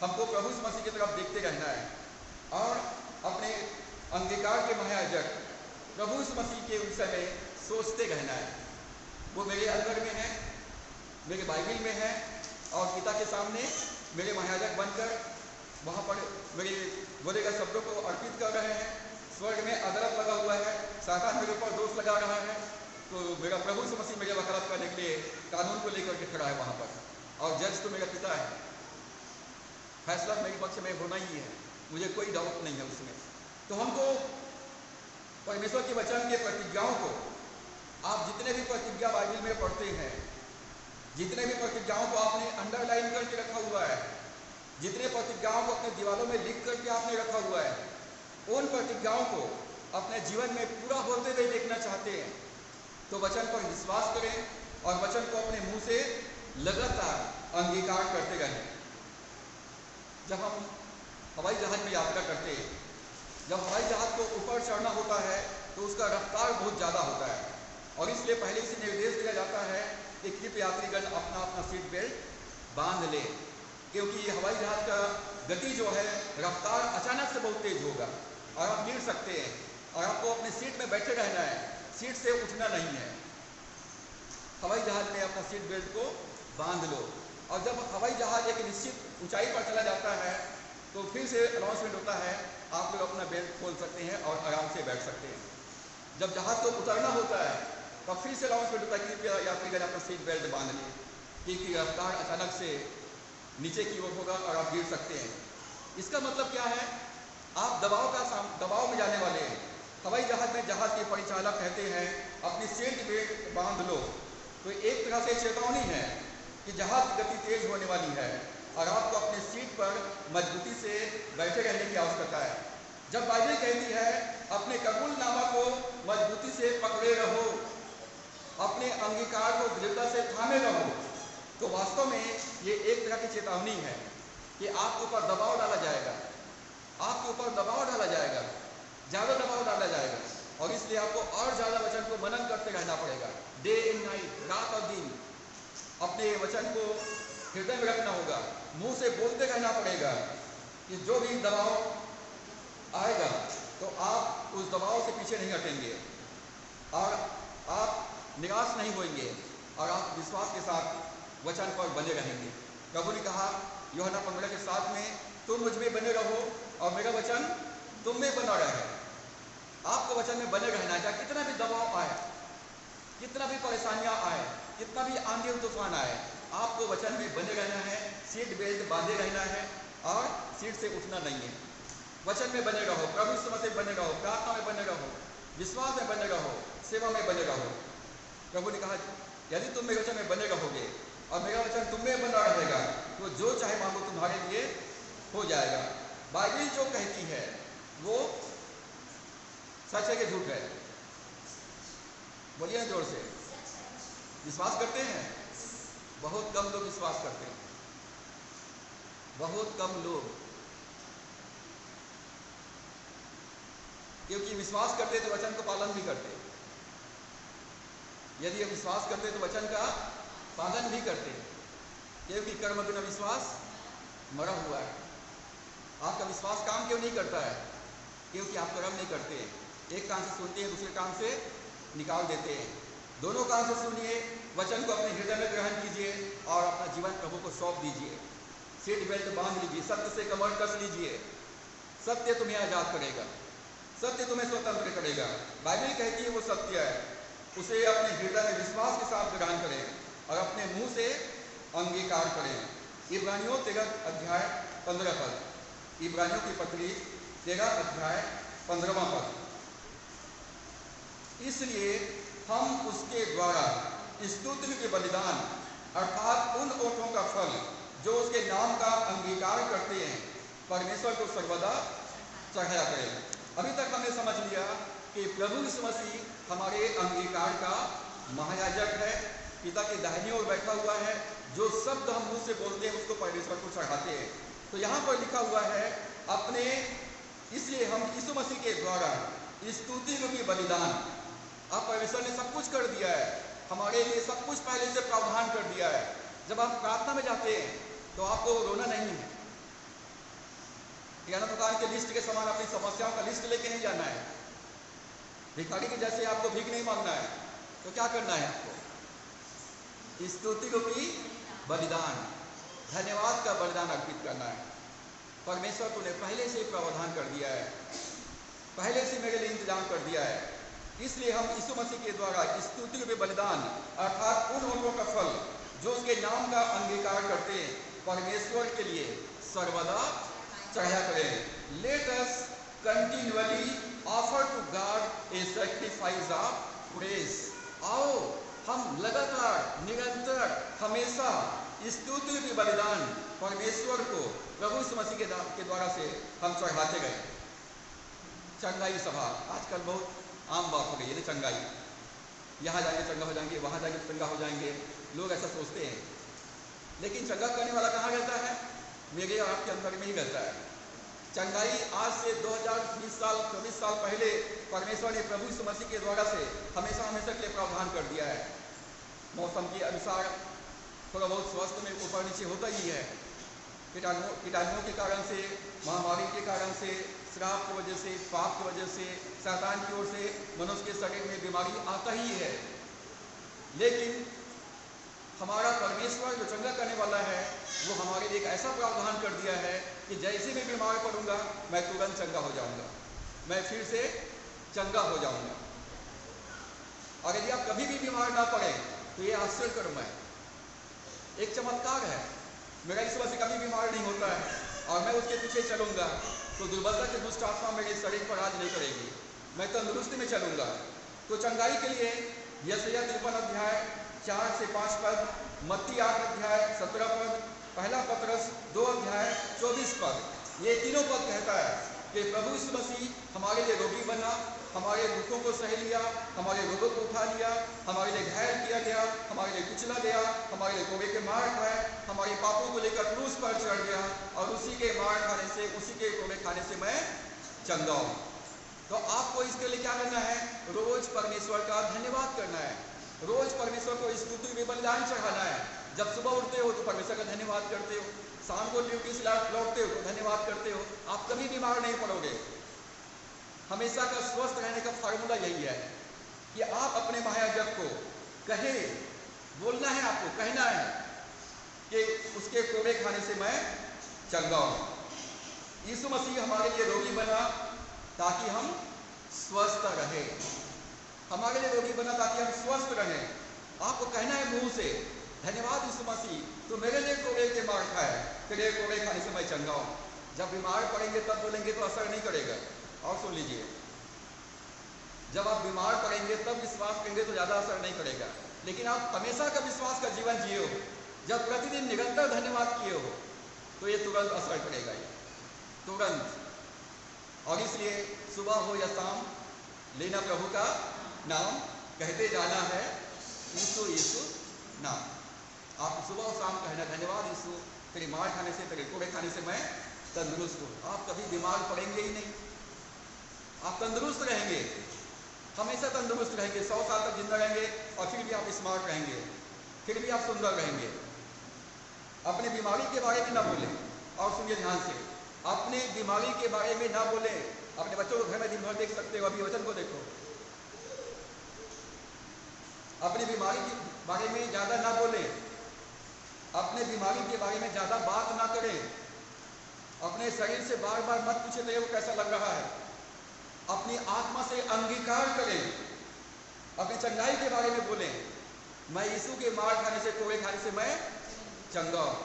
हमको प्रभु यीशु मसीह की तरफ देखते रहना है और अपने अंगीकार के महायाजक प्रभु यीशु मसीह के विषय में सोचते रहना है। वो मेरे अंदर में है, मेरे बाइबिल में है, और पिता के सामने मेरे महायाजक बनकर वहाँ पर मेरे बोले गए शब्दों को अर्पित कर रहे हैं। स्वर्ग में अदालत लगा हुआ है, सातान मेरे ऊपर दोष लगा रहा है, तो मेरा प्रभु यीशु मसीह मेरे वकालत करने के लिए कानून को लेकर के खड़ा है वहाँ पर, और जज तो मेरा पिता है। फैसला मेरे पक्ष में होना ही है, मुझे कोई डाउट नहीं है उसमें। तो हमको परमेश्वर के वचन के प्रतिज्ञाओं को, आप जितने भी प्रतिज्ञा बाइबिल में पढ़ते हैं, जितने भी प्रतिज्ञाओं को आपने अंडरलाइन करके रखा हुआ है, जितने प्रतिज्ञाओं को अपने दीवारों में लिख करके आपने रखा हुआ है, उन प्रतिज्ञाओं को अपने जीवन में पूरा होते हुए देखना चाहते हैं तो वचन पर विश्वास करें और वचन को अपने मुंह से लगातार अंगीकार करते रहें। जब हम हवाई जहाज में यात्रा करते हैं, जब हवाई जहाज को ऊपर चढ़ना होता है तो उसका रफ्तार बहुत ज़्यादा होता है, और इसलिए पहले से निर्देश दिया जाता है कि कृपया यात्रीगण अपना अपना सीट बेल्ट बांध लें, क्योंकि हवाई जहाज का गति जो है, रफ्तार अचानक से बहुत तेज होगा और आप गिर सकते हैं, और आपको अपने सीट में बैठे रहना है, सीट से उठना नहीं है। हवाई जहाज में अपना सीट बेल्ट को बांध लो, और जब हवाई जहाज एक निश्चित ऊंचाई पर चला जाता है तो फिर से अनाउंसमेंट होता है, आप लोग अपना बेल्ट खोल सकते हैं और आराम से बैठ सकते हैं। जब जहाज को उतरना होता है तब फिर से अनाउंसमेंट होता है कि यात्रीगण अपना सीट बेल्ट बांध लें, क्योंकि रफ्तार अचानक से नीचे की ओर होगा और आप गिर सकते हैं। इसका मतलब क्या है? आप दबाव में जाने वाले हैं। हवाई जहाज में जहाज के परिचालक कहते हैं अपनी सीट बेल्ट बांध लो, तो एक तरह से चेतावनी है कि जहाज की गति तेज होने वाली है और आपको अपनी सीट पर मजबूती से बैठे रहने की आवश्यकता है। जब बाइबल कहती है अपने कबूलनामा को मजबूती से पकड़े रहो, अपने अंगीकार को दृढ़ता से थामे रहो, तो वास्तव में ये एक तरह की चेतावनी है कि आपके ऊपर दबाव डाला जाएगा, आपके ऊपर दबाव डाला जाएगा, ज़्यादा दबाव डाला जाएगा, और इसलिए आपको और ज़्यादा वचन को मनन करते रहना पड़ेगा। डे एंड नाइट, रात और दिन अपने वचन को हृदय में रखना होगा, मुंह से बोलते रहना पड़ेगा कि जो भी दबाव आएगा तो आप उस दबाव से पीछे नहीं हटेंगे और आप निराश नहीं होंगे और आप विश्वास के साथ वचन पर बने रहेंगे। प्रभु ने कहा यूहन्ना 15:7 में, तुम मुझ में बने रहो और मेरा वचन तुम में बना रहे। आपको वचन में बने रहना है, चाहे कितना भी दबाव आए, कितना भी परेशानियां आए, कितना भी आंधी तूफान आए, आपको वचन में बने रहना है, सीट बेल्ट बांधे रहना है और सीट से उठना नहीं है। वचन में बने रहो, प्रभु यीशु मसीह बने रहो, प्रार्थना में बने रहो, विश्वास में बने रहो, सेवा में बने रहो। प्रभु ने कहा यदि तुम मेरे वचन में बने रहोगे और मेरा वचन तुम में बना रहेगा तो जो चाहे मांगो तुम्हारे लिए हो जाएगा। बाइबल जो कहती है वो सच है कि झूठ है? बोलिए जोर से। विश्वास करते हैं? बहुत कम लोग विश्वास करते हैं, बहुत कम लोग, क्योंकि विश्वास करते तो वचन का पालन भी करते। यदि हम विश्वास करते तो वचन का पालन भी करते, क्योंकि कर्म बिना विश्वास मरा हुआ है। आपका विश्वास काम क्यों नहीं करता है? क्योंकि आप कर्म नहीं करते। एक कान से सुनते हैं, दूसरे कान से निकाल देते हैं। दोनों कान से सुनिए, वचन को अपने हृदय में ग्रहण कीजिए और अपना जीवन प्रभु को सौंप दीजिए। सीट बेल्ट बांध लीजिए, सत्य से कमर कस लीजिए। सत्य तुम्हें आजाद करेगा, सत्य तुम्हें स्वतंत्र करेगा। बाइबल कहती है वो सत्य है, उसे अपने हृदय में विश्वास के साथ ग्रहण करें और अपने मुंह से अंगीकार करें। इब्रानियों 13:15। इब्रानियों की पत्री 13:15। इसलिए हम उसके द्वारा स्तुति के बलिदान अर्थात उन ओठों का फल जो उसके नाम का अंगीकार करते हैं परमेश्वर को सर्वदा चढ़ाया करें। अभी तक हमने समझ लिया कि प्रभु यीशु मसीह हमारे अंगीकार का महायाजक है, पिता की दाहिनी ओर बैठा हुआ है, जो शब्द हम मुंह से बोलते हैं उसको परमेश्वर को चढ़ाते हैं। तो यहाँ पर लिखा हुआ है अपने, इसलिए हम यीशु मसीह के द्वारा स्तुति रूपी बलिदान, अब परमेश्वर ने सब कुछ कर दिया है, हमारे लिए सब कुछ पहले से प्रावधान कर दिया है। जब आप प्रार्थना में जाते हैं तो आपको रोना नहीं है, किराना दुकान के लिस्ट के समान अपनी समस्याओं का लिस्ट लेके नहीं जाना है, भिखारी के जैसे आपको भीख नहीं मांगना है। तो क्या करना है आपको? स्तुति रूपी बलिदान, धन्यवाद का बलिदान अर्पित करना है। परमेश्वर तूने पहले से ही प्रावधान कर दिया है, पहले से मेरे लिए इंतजाम कर दिया है, इसलिए हम यीशु मसीह के द्वारा स्तुति रूपी बलिदान अर्थात उन लोगों का फल जो उसके नाम का अंगीकार करते हैं परमेश्वर के लिए सर्वदा चढ़ाया करें। Let us continually offer to God a sacrifice of praise. आओ हम लगातार, निरंतर, हमेशा स्तुति रूपी बलिदान परमेश्वर को प्रभु यीशु मसीह के द्वारा से हम चढ़ाते गए। चंगाई सभा आजकल बहुत आम बात हो गई है ना, चंगाई, यहाँ जाएंगे चंगा हो जाएंगे, वहाँ जाएंगे चंगा हो जाएंगे, लोग ऐसा सोचते हैं। लेकिन चंगा करने वाला कहाँ रहता है? मेरे और आपके अंदर में ही रहता है। चंगाई आज से 2020 साल 24 साल पहले परमेश्वर ने प्रभु यीशु मसीह के द्वारा से हमेशा हमेशा के लिए प्रावधान कर दिया है। मौसम के अनुसार थोड़ा बहुत स्वास्थ्य में ऊपर नीचे होता ही है, कीटाणुओं के कारण से, महामारी के कारण से, श्राप की वजह से, पाप की वजह से, शैतान की ओर से मनुष्य के शरीर में बीमारी आता ही है। लेकिन हमारा परमेश्वर जो चंगा करने वाला है वो हमारे लिए एक ऐसा प्रावधान कर दिया है कि जैसे मैं बीमार पड़ूंगा मैं तुरंत चंगा हो जाऊंगा, मैं फिर से चंगा हो जाऊंगा। और यदि आप कभी भी बीमार ना पड़े तो ये आश्चर्यकर्म है, एक चमत्कार है। मेरा यीशु मसीह कभी बीमार नहीं होता है और मैं उसके पीछे चलूंगा तो दुर्बलता की दुष्ट आत्मा मेरे शरीर पर राज नहीं करेगी, मैं तंदुरुस्ती में चलूंगा। तो चंगाई के लिए यशायाह 53 अध्याय 4 से 5 पद, मत्ती 8 अध्याय 17 पद, पहला पतरस 2 अध्याय 24 पद, ये तीनों पद कहता है कि प्रभु यीशु मसीह हमारे लिए रोगी बना, हमारे दुखों को सह लिया, हमारे रोगों को उठा लिया, हमारे लिए घायल किया गया, हमारे लिए कुचला गया, हमारे लिए कोड़े के मार खाए, हमारे पापों को लेकर क्रूस पर चढ़ गया और उसी के मार खाने से, उसी के कोड़े खाने से मैं चंगा हूँ। तो आपको इसके लिए क्या करना है? रोज परमेश्वर का धन्यवाद करना है, रोज परमेश्वर को स्तुति में बलिदान चढ़ाना है। जब सुबह उठते हो तो परमेश्वर का धन्यवाद करते हो, शाम को ड्यूटी से लौटते हो तो धन्यवाद करते हो। आप कभी बीमार नहीं पड़ोगे। हमेशा का स्वस्थ रहने का फार्मूला यही है कि आप अपने महायाजक को कहे, बोलना है, आपको कहना है कि उसके कोड़े खाने से मैं चंगा हूं। यीशु मसीह हमारे लिए रोगी बना ताकि हम स्वस्थ रहे, हमारे लिए रोगी बना ताकि हम स्वस्थ रहें। आपको कहना है मुंह से, धन्यवाद यीशु मसीह, तो मेरे लिए कोड़े के मार खाए, तेरे कोड़े खाने से मैं चंगा हूं। जब बीमार पड़ेंगे तब बोलेंगे तो असर नहीं करेगा। और सुन लीजिए, जब आप बीमार पड़ेंगे तब विश्वास करेंगे तो ज़्यादा असर नहीं करेगा। लेकिन आप हमेशा का विश्वास का जीवन जिए हो, जब प्रतिदिन निरंतर धन्यवाद किए हो, तो ये तुरंत असर करेगा, ये तुरंत। और इसलिए सुबह हो या शाम लेना प्रभु का नाम, कहते जाना है यीशु यीशु नाम। आप सुबह और शाम कहना, धन्यवाद यीशु, तेरे मार खाने से, तेरे कोड़े खाने से मैं तंदुरुस्त हूँ। आप कभी बीमार पड़ेंगे ही नहीं, आप तंदुरुस्त रहेंगे, हमेशा तंदुरुस्त रहेंगे, 100 साल तक जिंदा रहेंगे और फिर भी आप स्मार्ट रहेंगे, फिर भी आप सुंदर रहेंगे। अपने बीमारी के बारे में ना बोलें। और सुनिए ध्यान से, अपने बीमारी के बारे में ना बोलें। अपने बच्चों को घर में दिन भर देख सकते हो, अभी वचन को देखो। अपनी बीमारी के बारे में ज़्यादा ना बोलें, अपने बीमारी के बारे में ज़्यादा बात ना करें, अपने शरीर से बार बार मत पूछे तेरे को कैसा लग रहा है। अपनी आत्मा से अंगीकार करें, अपनी चंगाई के बारे में बोलें, मैं यीशु के मार खाने से, कोड़े खाने से मैं चंगा हूं।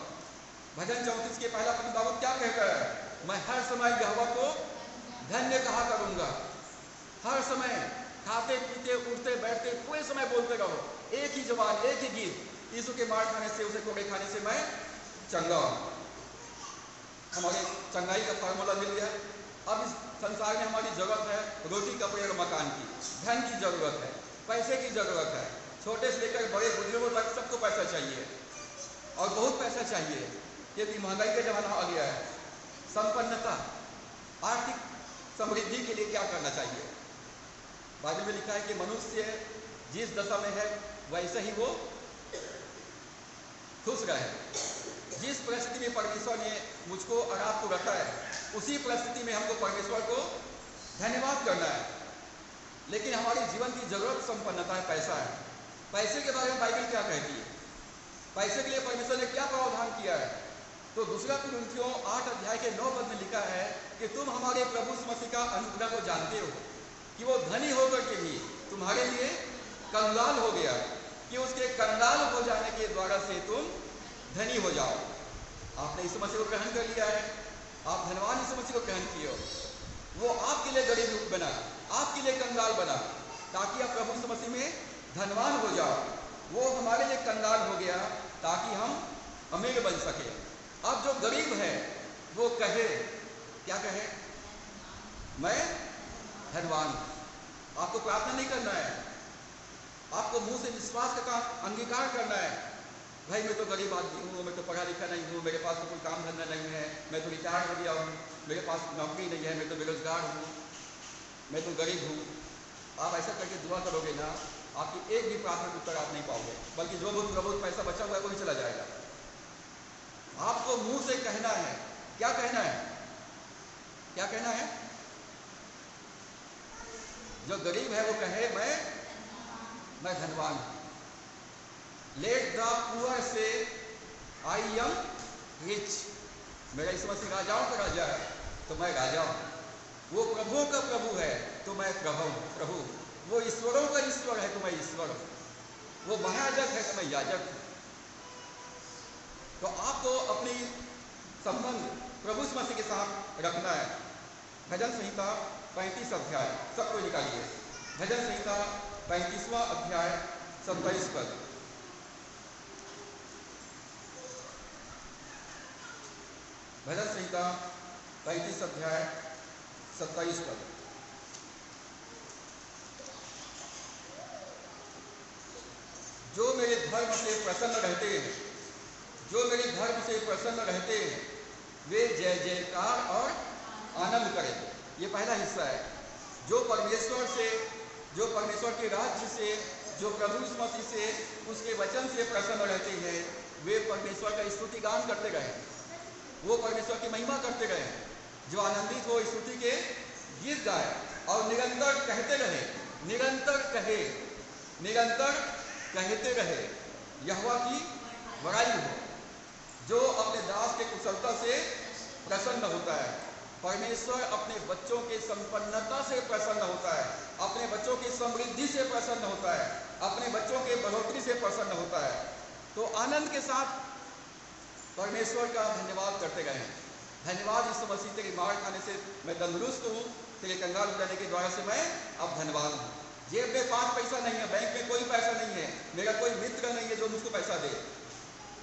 भजन 34 के पहला पद दाऊद क्या कहता है? मैं हर समय यहोवा को धन्य कहा करूंगा। हर समय खाते पीते उठते बैठते पूरे समय बोलते रहो, एक ही जवान, एक ही गीत, यीशु के मार खाने से, उसे कोड़े खाने से मैं चंगा। हमारे चंगाई का फार्मूला मिल गया। अब इस संसार में हमारी जरूरत है रोटी कपड़े और मकान की, धन की जरूरत है, पैसे की जरूरत है। छोटे से लेकर बड़े बुजुर्गों तक सबको पैसा चाहिए और बहुत पैसा चाहिए, क्योंकि महंगाई का जमाना आ गया है। संपन्नता, आर्थिक समृद्धि के लिए क्या करना चाहिए? बाइबल में लिखा है कि मनुष्य जिस दशा में है वैसे ही वो खुश रहे। जिस परिस्थिति में परमेश्वर ने मुझको और आपको रखा है, उसी परिस्थिति में हमको परमेश्वर को धन्यवाद करना है। लेकिन हमारे जीवन की जरूरत संपन्नता है, पैसा है। पैसे के बारे में बाइबल क्या कहती है? पैसे के लिए परमेश्वर ने क्या प्रावधान किया है? तो दूसरा कुरिन्थियों 8 अध्याय के 9 पद में लिखा है कि तुम हमारे प्रभु यीशु मसीह का अनुग्रह को जानते हो कि वो धनी होकर के भी तुम्हारे लिए कंगाल हो गया, कि उसके कंगाल हो जाने के द्वारा से तुम धनी हो जाओ। आपने यीशु मसीह को ग्रहण कर लिया है, आप धनवान यीशु मसीह को ग्रहण किए हो। वो आपके लिए गरीब बना, आपके लिए कंगाल बना, ताकि आप प्रभु यीशु मसीह में धनवान हो जाओ। वो हमारे लिए कंगाल हो गया ताकि हम अमीर बन सके। अब जो गरीब है वो कहे, क्या कहे? मैं धनवान। आपको प्रार्थना नहीं करना है, आपको मुंह से विश्वास का अंगीकार करना है। भाई मैं तो गरीब आदमी हूँ, मैं तो पढ़ा लिखा नहीं हूँ, मेरे पास तो कोई काम धंधा नहीं है, मैं तो रिटायर हो गया हूँ, मेरे पास नौकरी नहीं है, मैं तो बेरोजगार हूँ, मैं तो गरीब हूँ। आप ऐसा करके दुआ करोगे ना, आपकी एक भी प्रार्थना का उत्तर आप नहीं पाओगे, बल्कि जो बहुत पैसा बचा हुआ है वो भी चला जाएगा। आपको मुंह से कहना है। क्या कहना है? क्या कहना है? जो गरीब है वो कहे मैं धनवान हूं। लेट द पुअर से आई एम रिच। मेरा यीशु मसीह राजाओं का राजा है तो मैं राजा हूं। वो प्रभुओं का प्रभु है तो मैं प्रभु। वो ईश्वरों का ईश्वर है तो मैं ईश्वर हूं। वो महायाजक है तो मैं याजक हूं। तो आपको अपनी संबंध प्रभु यीशु मसीह के साथ रखना है। भजन संहिता 35 अध्याय, सबको निकालिए। भजन संहिता 35वां अध्याय 27 पद। भजन संहिता 35 अध्याय 27 पद। जो मेरे धर्म से प्रसन्न रहते हैं, जो मेरे धर्म से प्रसन्न रहते हैं, वे जय जयकार और आनंद करें। ये पहला हिस्सा है। जो परमेश्वर के राज्य से, जो प्रभु यीशु मसीह से, उसके वचन से प्रसन्न रहते हैं, वे परमेश्वर का स्तुति गान करते रहे, वो परमेश्वर की महिमा करते रहे। जो आनंदित हो स्तुति के गीत गाए और निरंतर कहते रहे, निरंतर कहते रहे यहोवा की बड़ाई हो। जो अपने दास के कुशलता से प्रसन्न होता है। परमेश्वर अपने बच्चों के संपन्नता से प्रसन्न होता है, अपने बच्चों की समृद्धि से प्रसन्न होता है, अपने बच्चों के बढ़ोतरी से प्रसन्न होता है। तो आनंद के साथ परमेश्वर का धन्यवाद करते गए। धन्यवाद यीशु मसीह, तेरी मार खाने से मैं तंदुरुस्त हूँ, तेरे कंगाल हो जाने के द्वारा से मैं अब धनवान हूँ। जेब में 5 पैसा नहीं है, बैंक में कोई पैसा नहीं है, मेरा कोई मित्र नहीं है जो मुझको पैसा दे,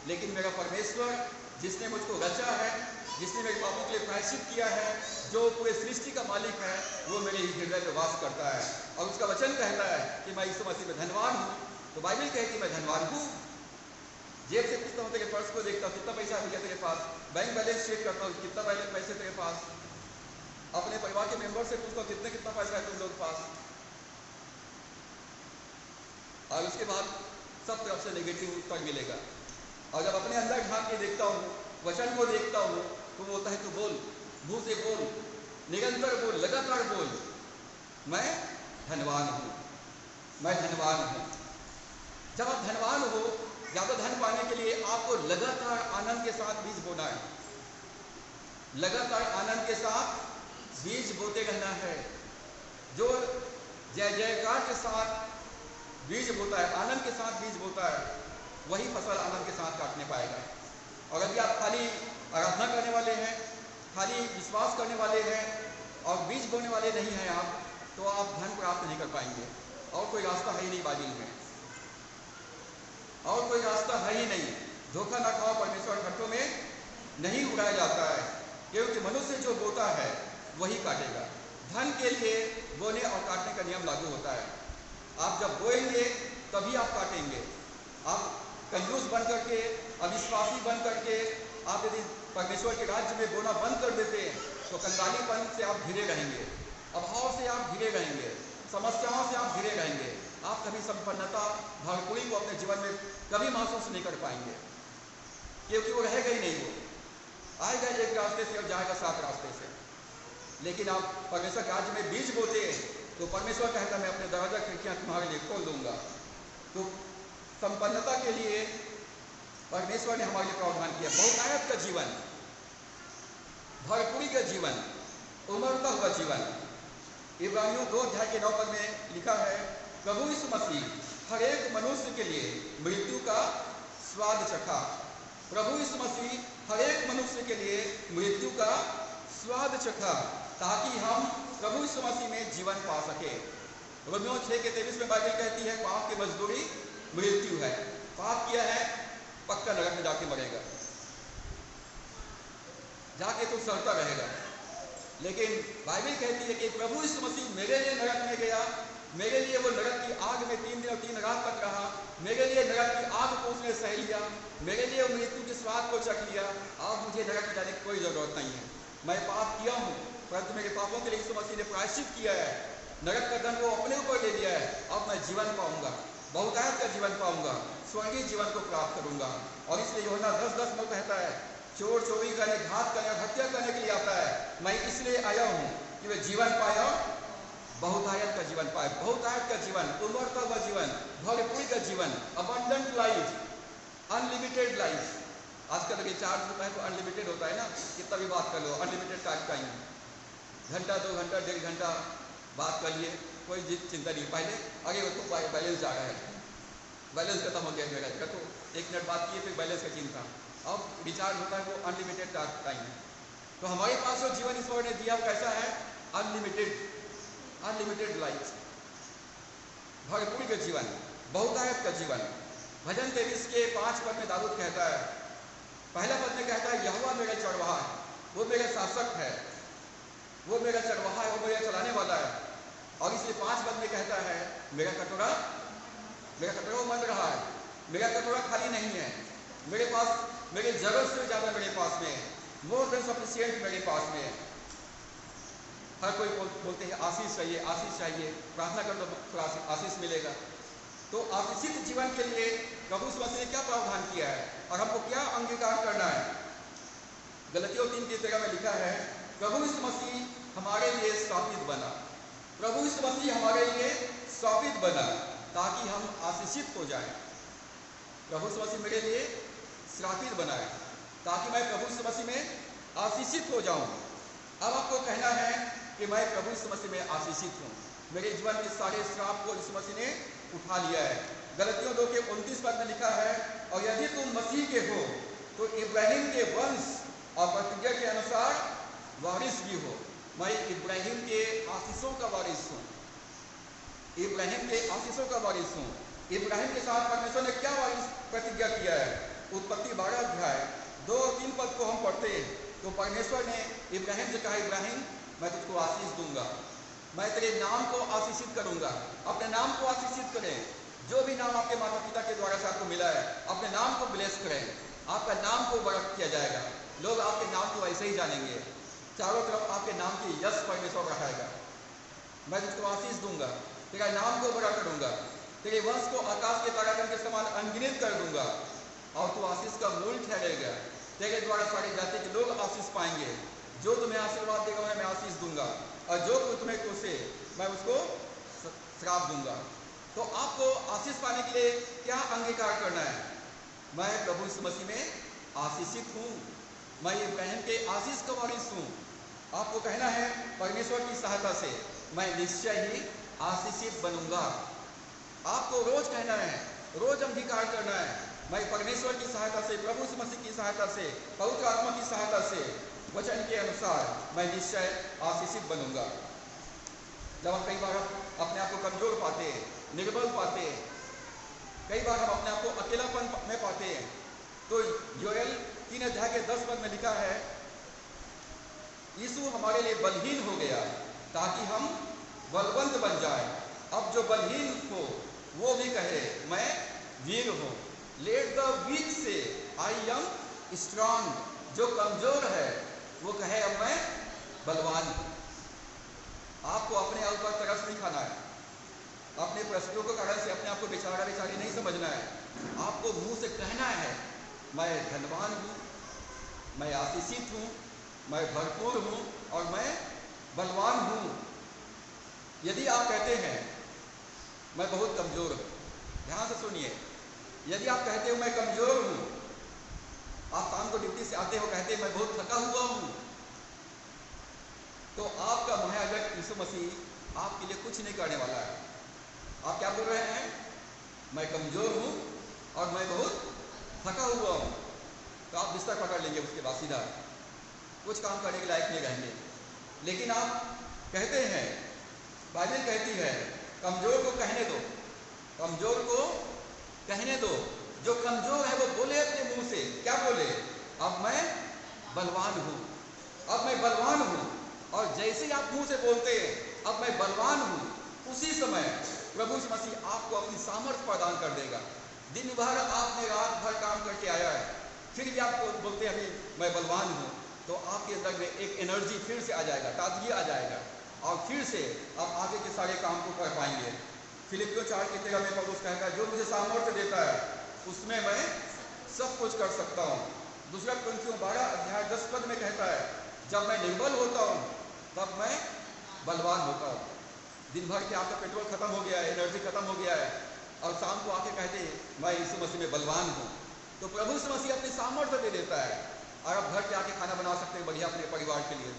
लेकिन मेरा परमेश्वर जिसने मुझको रचा है, जिसने मेरे पापों के लिए प्रायश्चित किया है, जो पूरे सृष्टि का मालिक है, वो मेरे हृदय में वास करता है और उसका वचन कहता है कि मैं यीशु मसीह में धनवान हूँ। तो बाइबल कहती मैं धनवान हूँ। जेब से पूछता हूँ, तेरे पर्स को देखता हूँ कितना पैसा है तेरे पास, बैंक बैलेंस चेक करता हूँ कितना पैसे तेरे पास, अपने परिवार के मेंबर से पूछता हूँ कितना पैसा है तुम लोग पास, और उसके बाद सब तरफ से नेगेटिव उत्तर मिलेगा। और जब अपने अंदर झांक के देखता हूँ, वचन को देखता हूँ, तो वो होता है तू बोल, मुंह से बोल, निरंतर बोल, लगातार बोल, मैं धनवान हूँ, मैं धनवान हूँ। जब आप धनवान हो, या तो धन पाने के लिए आपको लगातार आनंद के साथ बीज बोना है, लगातार आनंद के साथ बीज बोते रहना है। जो जय जयकार के साथ बीज बोता है, आनंद के साथ बीज बोता है, वही फसल आनंद के साथ काटने पाएगा। और यदि आप खाली आराधना करने वाले हैं, खाली विश्वास करने वाले हैं और बीज बोने वाले नहीं हैं आप, तो आप धन प्राप्त नहीं कर पाएंगे। और कोई रास्ता है ही नहीं बाइबल में, और कोई रास्ता है ही नहीं। धोखा न खाओ, परमेश्वर ठट्ठों में नहीं उड़ाया जाता है, क्योंकि मनुष्य जो बोता है वही काटेगा। धन के लिए बोने और काटने का नियम लागू होता है। आप जब बोएंगे तभी आप काटेंगे। आप कंजूस बन करके, अविश्वासी बन करके आप यदि परमेश्वर के राज्य में बोना बंद कर देते हैं तो कंगालीपन से आप घिरे रहेंगे, अभाव से आप घिरे रहेंगे, समस्याओं से आप घिरे रहेंगे। आप कभी संपन्नता, भरपूरी को अपने जीवन में कभी महसूस नहीं कर पाएंगे, क्योंकि वो रहेगा ही नहीं। वो आएगा एक रास्ते से और जाएगा 7 रास्ते से। लेकिन आप परमेश्वर के राज्य में बीज बोते हैं तो परमेश्वर कहता है मैं अपने दरवाजा खिड़कियां तुम्हारे लिए खोल दूंगा। तो संपन्नता के लिए परमेश्वर ने हमारे लिए प्रावधान किया, बहुतायत का जीवन, भरपूरी का जीवन, उमड़ता हुआ जीवन। इब्रानियों 2:9 में लिखा है, प्रभु यीशु मसीह हर एक मनुष्य के लिए मृत्यु का स्वाद चखा। प्रभु यीशु मसीह हर एक मनुष्य के लिए मृत्यु का स्वाद चखा ताकि हम प्रभु यीशु मसीह में जीवन पा सके। रोमियो 6:23 में बाइबल कहती है, पाप की मजदूरी मृत्यु है। पाप किया है पक्का नरक में जाके मरेगा, जाके तो सड़ता रहेगा। लेकिन बाइबल कहती है कि प्रभु यीशु मसीह मेरे लिए नरक में गया, मेरे लिए वो नरक की आग में 3 दिन और 3 रात तक रहा, मेरे लिए नरक की आग को उसने सह लिया, मेरे लिए मृत्यु के स्वाद को चख लिया। अब मुझे नरक में जाने की कोई जरूरत नहीं है। मैं पाप किया हूँ परंतु मेरे पापों के लिए यीशु मसीह ने प्रायश्चित किया है, नरक का दंड वो अपने ऊपर ले लिया है। अब मैं जीवन पाऊंगा, बहुतायत का जीवन पाऊंगा, स्वर्गीय जीवन को प्राप्त करूंगा। और इसलिए यूहन्ना 10:10 में कहता है, चोर चोरी करने, घात करने और हत्या करने के लिए आता है, मैं इसलिए आया हूँ कि वे जीवन पाए और बहुतायत का जीवन पाए। बहुतायत का जीवन, उमड़ता हुआ जीवन, भरपूरी का जीवन, अबंडेंट लाइफ, अनलिमिटेड लाइफ। आजकल रिचार्ज होता है तो अनलिमिटेड होता है ना, कितना भी बात कर लो, अनलिमिटेड टाइम का ही, घंटा 2 घंटा 1.5 घंटा बात कर लिए, कोई चिंता नहीं। पहले अरे वो तो बैलेंस जा रहा है, बैलेंस खत्म हो गया मेरा, तो 1 मिनट बात किए फिर बैलेंस का चिंता। अब रिचार्ज होता है वो अनलिमिटेड टाइम है। तो हमारे पास जो जीवन ईश्वर ने दिया कैसा है? अनलिमिटेड लाइफ, भरपूरी का जीवन, बहुतायत का जीवन। भजन 23 के 5 पद में दाऊद कहता है, पहला पद में कहता है, यहोवा मेरा चरवाहा है, वो मेरा शासक है, वो मेरा चरवाहा है, वो मेरा चलाने वाला है। और इसलिए 5 पद में कहता है, मेरा कटोरा उमड़ रहा है, मेरा कटोरा खाली नहीं है, मेरे पास मेरे जरूरत से ज़्यादा मेरे पास में, मोर देन सफिशिएंट मेरे पास में। हर कोई बोलते हैं आशीष चाहिए, आशीष चाहिए, प्रार्थना कर तो आशीष मिलेगा। तो आशीषित जीवन के लिए प्रभु यीशु मसीह ने क्या प्रावधान किया है और हमको क्या अंगीकार करना है? गलतियों 3:13 में लिखा है, प्रभु यीशु मसीह हमारे लिए स्थापित बना, प्रभु यीशु मसीह हमारे लिए स्थापित बना ताकि हम आशीषित हो जाएं। प्रभु यीशु मसीह मेरे लिए श्रापित बनाए ताकि मैं प्रभु यीशु मसीह में आशीषित हो जाऊं। अब आपको कहना है कि मैं प्रभु यीशु मसीह में आशीषित हूं, मेरे जीवन के सारे श्राप को यीशु मसीह ने उठा लिया है। गलतियों 2:29 पद में लिखा है, और यदि तुम मसीह के हो तो इब्राहिम के वंश और प्रतिज्ञा के अनुसार वारिस भी हो। मैं इब्राहिम के आशीषों का वारिस हूँ, इब्राहिम के आशीषों का वारिस हूँ। इब्राहिम के साथ परमेश्वर ने क्या वारिस प्रतिज्ञा किया है? उत्पत्ति 12:2-3 पद को हम पढ़ते हैं तो परमेश्वर ने इब्राहिम से कहा, इब्राहिम मैं तुझको आशीष दूंगा, मैं तेरे नाम को आशीषित करूंगा। अपने नाम को आशीषित करें, जो भी नाम आपके माता पिता के द्वारा से आपको मिला है अपने नाम को ब्लेस करें, आपका नाम को बड़ा किया जाएगा, लोग आपके नाम को ऐसे ही जानेंगे, चारों तरफ आपके नाम की यश परमेश्वर रखाएगा। मैं तुझको आशीष दूंगा, तेरा नाम को बड़ा करूंगा, तेरे वंश को आकाश के तारागण के समान अनगिनत कर दूंगा और तू आशीष का मूल ठहरेगा। तेरे द्वारा सारी जाति के लोग आशीष पाएंगे। जो तुम्हें आशीर्वाद देगा उन्हें मैं आशीष दूंगा और जो तुम्हें कोसे मैं उसको श्राप दूंगा। तो आपको आशीष पाने के लिए क्या अंगीकार करना है? मैं प्रभु यीशु मसीह में आशीषित हूँ, मैं इब्राहिम के आशीष का वारिस हूँ। आपको कहना है परमेश्वर की सहायता से मैं निश्चय ही आशीषित बनूंगा। आपको रोज कहना है, रोज अंगीकार करना है, मैं परमेश्वर की सहायता से, प्रभु यीशु मसीह की सहायता से, पवित्र आत्मा की सहायता से, वचन के अनुसार मैं निश्चय आशीषित बनूंगा। जब हम कई बार अपने आप को कमजोर पाते हैं, निर्बल पाते हैं, कई बार हम अपने आप को अकेलापन में पाते हैं, तो योएल 3 अध्याय के 10 पद में लिखा है, यीशु हमारे लिए बलहीन हो गया ताकि हम बलवंत बन जाएं। अब जो बलहीन हो वो भी कहे मैं वीर हूँ। लेट द वीक से आई एम स्ट्रांग। जो कमजोर है वो कहे अब मैं बलवान हूँ। आपको अपने आप पर तरस नहीं खाना है, अपने प्रश्नों के कारण से अपने आप को बेचारा बेचारी नहीं समझना है। आपको मुंह से कहना है मैं धनवान हूँ, मैं आशीषित हूँ, मैं भरपूर हूँ और मैं बलवान हूँ। यदि आप कहते हैं मैं बहुत कमजोर हूँ, ध्यान से सुनिए, यदि आप कहते हो मैं कमजोर हूँ, आप शाम को ड्यूटी से आते हो कहते मैं बहुत थका हुआ हूँ, तो आपका महायाजक यीशु मसीह आपके लिए कुछ नहीं करने वाला है। आप क्या बोल रहे हैं? मैं कमजोर हूँ और मैं बहुत थका हुआ हूँ। तो आप बिस्तर पकड़ लेंगे, उसके बाद सीधा कुछ काम करने के लायक नहीं रहेंगे। लेकिन आप कहते हैं, बाइबल कहती है कमजोर को कहने दो, कमजोर को कहने दो। जो कमजोर है वो बोले अपने मुंह से, क्या बोले? अब मैं बलवान हूँ, अब मैं बलवान हूँ। और जैसे ही आप मुंह से बोलते हैं अब मैं बलवान हूँ, उसी समय प्रभु यीशु मसीह आपको अपनी सामर्थ्य प्रदान कर देगा। दिन भर आपने रात भर काम करके आया है, फिर भी आपको बोलते हैं अभी मैं बलवान हूँ, तो आपके अंदर में एक एनर्जी फिर से आ जाएगा, ताजगी आ जाएगा और फिर से आप आगे के सारे काम को कर पाएंगे। फिलिपियों 4:13 में पौलुस कहता है जो मुझे सामर्थ्य देता है उसमें मैं सब कुछ कर सकता हूँ। दूसरा कुरिन्थियों 12:10 में कहता है जब मैं निर्बल होता हूँ तब मैं बलवान होता हूँ। दिन भर के आपका पेट्रोल खत्म हो गया है, एनर्जी खत्म हो गया है और शाम को आके कहते हैं मैं यीशु मसीह में बलवान हूँ, तो प्रभु यीशु मसीह अपनी सामर्थ्य दे देता है और आप घर के आके खाना बना सकते हो बढ़िया अपने परिवार के लिए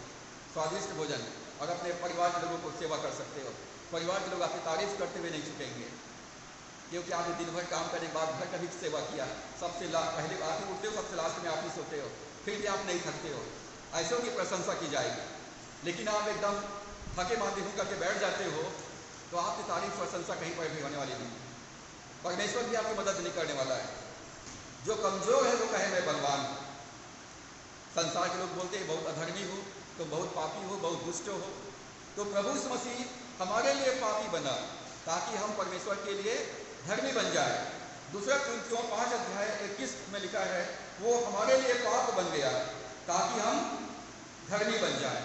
स्वादिष्ट भोजन, और अपने परिवार के लोगों को सेवा कर सकते हो। परिवार के लोग आपकी तारीफ करते हुए नहीं छूटेंगे, क्योंकि आपने दिन भर काम करने के बाद घर का भी सेवा किया। सबसे पहले आप ही उठते हो, सबसे लास्ट में आप ही सोते हो, फिर भी आप नहीं थकते हो, ऐसों की प्रशंसा की जाएगी। लेकिन आप एकदम थके मांदे हो करके बैठ जाते हो तो आपकी तारीफ प्रशंसा कहीं पर भी होने वाली नहीं, परमेश्वर भी आपकी मदद नहीं करने वाला है। जो कमजोर है वो कहे मैं बलवान हूँ। संसार के लोग बोलते हैं बहुत अधर्मी हो, तुम बहुत पापी हो, बहुत दुष्ट हो, तो प्रभु यीशु मसीह हमारे लिए पापी बना ताकि हम परमेश्वर के लिए धर्मी बन जाए। दूसरा कुरिन्थियों 5:21 में लिखा है वो हमारे लिए पाप बन गया ताकि हम धर्मी बन जाए।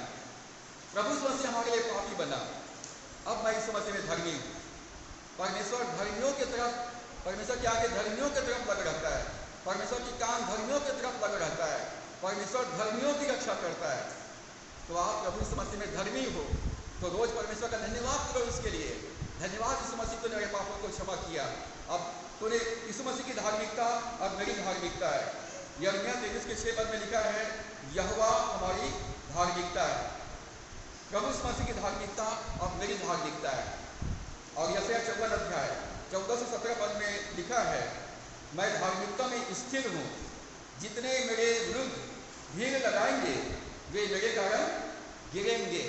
प्रभु यीशु मसीह हमारे लिए पापी बना, अब मैं यीशु मसीह में धर्मी हूँ। परमेश्वर धर्मियों की तरफ, परमेश्वर के आगे धर्मियों की तरफ लग रहता है, परमेश्वर की कान धर्मियों की तरफ लग रहता है, परमेश्वर धर्मियों की रक्षा करता है। तो आप प्रभु यीशु मसीह में धर्मी हो तो रोज परमेश्वर का धन्यवाद करो इसके लिए, धन्यवाद यीशु मसीह तूने मेरे पापों को क्षमा किया, अब तूने यीशु मसीह की धार्मिकता अब मेरी धार्मिकता है। यिर्मयाह 23:6 में लिखा है यहोवा हमारी धार्मिकता है। प्रभु यीशु मसीह की धार्मिकता अब मेरी धार्मिकता है। और यशायाह 14:14-17 में लिखा है मैं धार्मिकता में स्थिर हूँ, जितने मेरे विरुद्ध भीड़ लगाएंगे वे मेरे कारण गिरेंगे।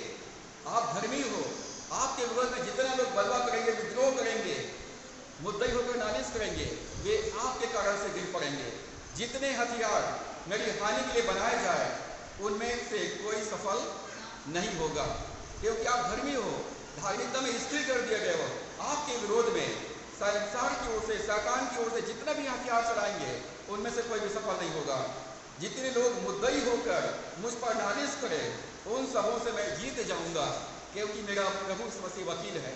आप धर्मी हो, आपके विरोध में जितना लोग बलवा करेंगे, विद्रोह करेंगे, मुद्दई होकर नालिश करेंगे, वे आपके कारण से गिर पड़ेंगे। जितने हथियार मेरी हानि के लिए बनाए जाए उनमें से कोई सफल नहीं होगा, क्योंकि आप धर्मी हो, धार्मिकता में स्थिर कर दिया गया हो। आपके विरोध में संसार की ओर से, शैतान की ओर से जितना भी हथियार चलाएंगे उनमें से कोई भी सफल नहीं होगा। जितने लोग मुद्दई होकर मुझ पर नालिश करें उन सबों से मैं जीत जाऊंगा, क्योंकि मेरा प्रभु यीशु मसीह वकील है,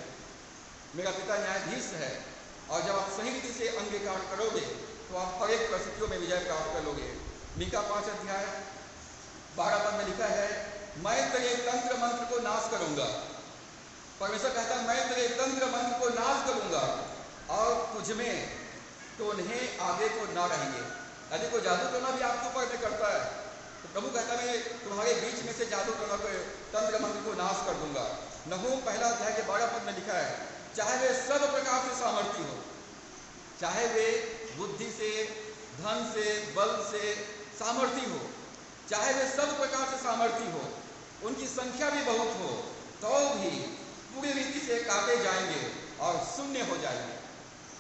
मेरा पिता न्यायाधीश है। और जब आप सही रीति से अंगीकार करोगे तो आप हर एक परिस्थितियों में विजय प्राप्त कर लोगे। मीका 5:12 में लिखा है मैं तेरे तंत्र मंत्र को नाश करूंगा। परमेश्वर कहता है मैं तेरे तंत्र मंत्र को नाश करूंगा और तुझमें तो उन्हें आगे को ना रहेंगे। यदि कोई जादू टोना भी आपके ऊपर में करता है तो प्रभु कहता है मैं तुम्हारे बीच में से जादू टोना को, तंत्र मंत्र को नाश कर दूंगा। नहूम 1:12 में लिखा है चाहे वे सब प्रकार से सामर्थी हो, चाहे वे बुद्धि से, धन से, बल से सामर्थी हो, चाहे वे सब प्रकार से सामर्थी हो, उनकी संख्या भी बहुत हो, तो भी पूरी रीति से काटे जाएंगे और शून्य हो जाएंगे।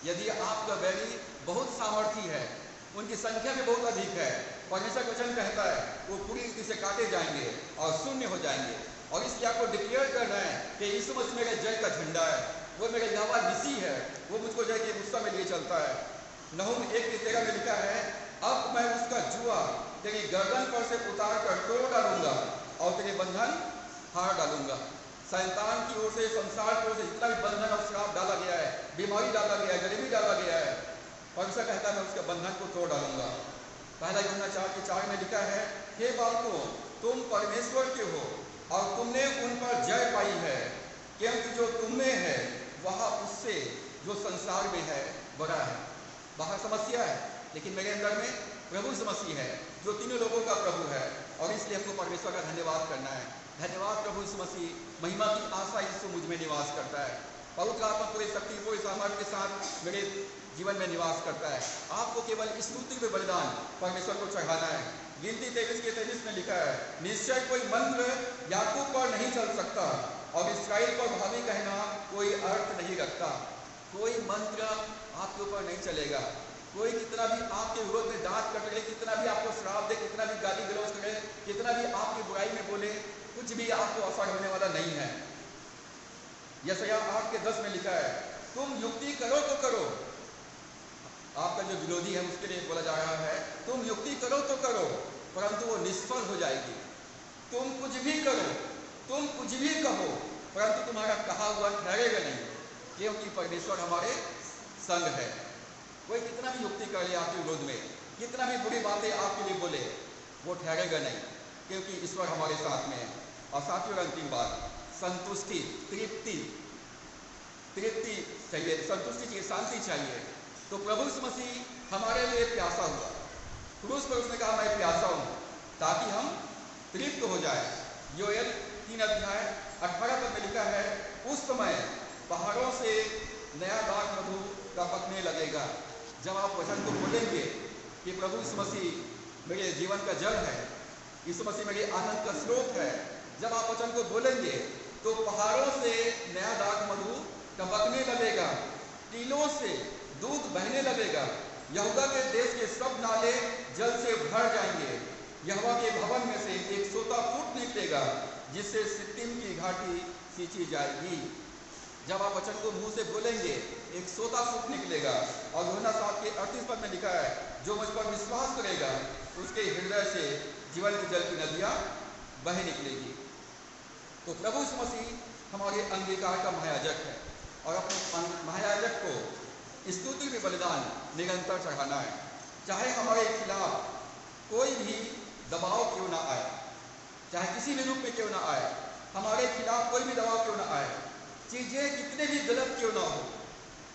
यदि आपका बैरी बहुत सामर्थी है उनकी संख्या भी बहुत अधिक है। परमेश्वर का वचन कहता है वो पूरी रीति से काटे जाएंगे और शून्य हो जाएंगे। और इसलिए आपको डिक्लेयर करना है कि यीशु मसीह मेरे जय का झंडा है, वो मेरे यहोवा निसी है, वो मुझको जय के गुस्सा में लिए चलता है। नहूम 1:13 में लिखा है, अब मैं उसका जुआ तेरी गर्दन पर से उतार कर तोड़ डालूंगा और तेरे बंधन हार डालूंगा। शैतान की ओर से, संसार की ओर से जितना भी बंधन और श्राप डाला गया है, बीमारी डाला गया है, गरीबी डाला गया है, परमेश्वर कहता है मैं उसके बंधन को तोड़ डालूंगा। पहला यूहन्ना 4:4 में लिखा है, हे बालकों तुम परमेश्वर के हो और तुमने उन पर जय पाई है, क्योंकि जो तुम में है वह उससे जो संसार में है बड़ा है। बाहर समस्या है, लेकिन मेरे अंदर में प्रभु मसीह है जो तीनों लोगों का प्रभु है। और इसलिए हमको परमेश्वर का धन्यवाद करना है। धन्यवाद प्रभु यीशु मसीह, महिमा की आशा यीशु मुझ में निवास करता है। पवित्र आत्मा पूरे शक्ति पूरे सामर्थ्य के साथ मेरे जीवन में निवास करता है। आपको केवल स्तुति में बलिदान परमेश्वर को चढ़ाना है। गिनती 23:23 में लिखा है, निश्चय कोई मंत्र याकूब पर नहीं चल सकता और इस्राएल पर भावी कहना कोई अर्थ नहीं रखता। कोई मंत्र आपके ऊपर नहीं चलेगा। कोई कितना भी आपके विरोध में दांत कट रहे, कितना भी आपको श्राप दे, कितना भी गाली गलौज करे, कितना भी आपकी बुराई में बोले, कुछ भी आपको असर होने वाला नहीं है। यशायाह 8:10 में लिखा है, तुम युक्ति करो तो करो। आपका जो विरोधी है उसके लिए बोला जा रहा है, तुम युक्ति करो तो करो, परंतु वो निष्फल हो जाएगी। तुम कुछ भी करो, तुम कुछ भी कहो, परंतु तुम्हारा कहा हुआ ठहरेगा नहीं, क्योंकि परमेश्वर हमारे संग है। कोई कितना भी युक्ति कर ले आपके विरोध में, कितना भी बुरी बातें आपके लिए बोले, वो ठहरेगा नहीं, क्योंकि ईश्वर हमारे साथ में है। और साथियों, अंतिम बात, संतुष्टि, तृप्ति चाहिए, संतुष्टि चाहिए, शांति चाहिए। तो प्रभु यीशु मसीह हमारे लिए प्यासा हुआ, क्रूस पर उसने कहा मैं प्यासा हूँ, ताकि हम तृप्त हो जाए। योएल 3:18 में लिखा है, उस समय पहाड़ों से नया दाख मधु टपकने लगेगा। जब आप वचन को बोलेंगे कि प्रभु यीशु मसीह मेरे जीवन का जल है, यीशु मसीह मेरे आनंद का स्रोत है, जब आप वचन को बोलेंगे तो पहाड़ों से नया दाख मधु टपकने लगेगा, टीलों से दूध बहने लगेगा, यहूदा के देश के सब नाले जल से भर जाएंगे। यहोवा के भवन में से एक सोता फूट निकलेगा, जिससे सित्तीम की घाटी सींची जाएगी। जब आप वचन को मुंह से बोलेंगे एक सोता फूट निकलेगा। और यूहन्ना 7:38 में लिखा है, जो मुझ पर विश्वास करेगा उसके हृदय से जीवन की जल की नदियां बह निकलेगी। तो प्रभु यीशु मसीह हमारे अंगीकार का महायाजक है और अपने महायाजक को स्तुति में बलिदान निरंतर चढ़ाना है। चाहे हमारे खिलाफ कोई भी दबाव क्यों ना आए, चाहे किसी भी रूप में क्यों ना आए, हमारे खिलाफ कोई भी दबाव क्यों ना आए, चीजें कितने भी गलत क्यों ना हो,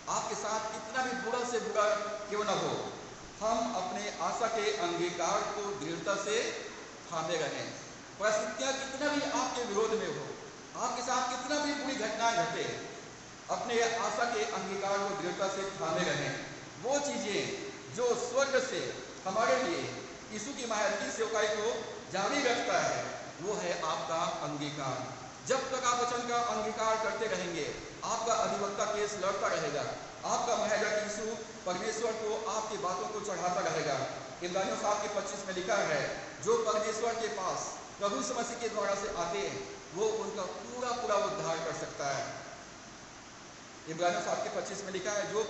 आपके साथ कितना भी बुरा से बुरा क्यों ना हो, हम अपने आशा के अंगीकार को दृढ़ता से थामे रहें। परिस्थितियां कितना भी आपके विरोध में हो, आपके साथ कितना भी बुरी घटनाएं घटे, अपने आशा के अंगीकार को दृढ़ता से थामे रहें। वो चीजें जो स्वर्ग से हमारे लिए यीशु की महायाजकी सेवकाई को जारी रखता है, वो है आपका अंगीकार। जब तक आप वचन का अंगीकार करते रहेंगे, आपका अधिवक्ता केस लड़ता रहेगा, आपका महायाजक यीशु परमेश्वर को आपकी बातों को चढ़ाता रहेगा। इब्रानियों 7:25 में लिखा है, जो परमेश्वर के पास प्रभु यीशु मसीह के द्वारा से आते हैं वो उनका पूरा पूरा उद्धार कर सकता है। इब्रानियों 7:25 में लिखा है, जो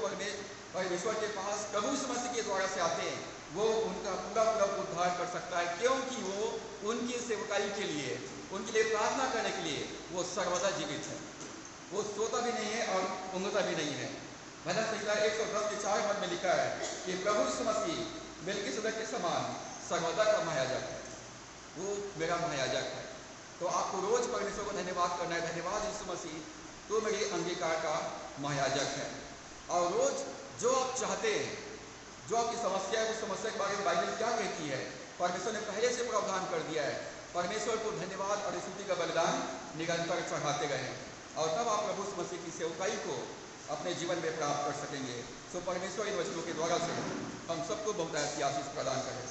परमेश्वर के पास प्रभु यीशु मसीह के द्वारा से आते हैं वो उनका पूरा पूरा उद्धार कर सकता है, क्योंकि वो उनकी सेवकाई के लिए, उनके लिए प्रार्थना करने के लिए वो सर्वदा जीवित है। वो सोता भी नहीं है और ऊँघता भी नहीं है। भजन संहिता 110:4 में लिखा है कि प्रभु यीशु मसीह मेलकीसेदक के समान सर्वदा का महायाजक है, वो मेरा महायाजक है। तो आपको रोज परमेश्वर को धन्यवाद करना है, धन्यवाद यीशु मसीह, तो मेरे अंगीकार का महायाजक है। और रोज जो आप चाहते हैं, जो आपकी समस्या है, उस समस्या के बारे में बाइबल क्या कहती है, परमेश्वर ने पहले से प्रावधान कर दिया है। परमेश्वर को धन्यवाद और स्तुति का बलिदान निरंतर चढ़ाते रहें और तब आप प्रभु यीशु मसीह की सेवकाई को अपने जीवन में प्राप्त कर सकेंगे। सो परमेश्वर इन वचनों के द्वारा से हम सबको बहुत ऐसी आशीष प्रदान करें।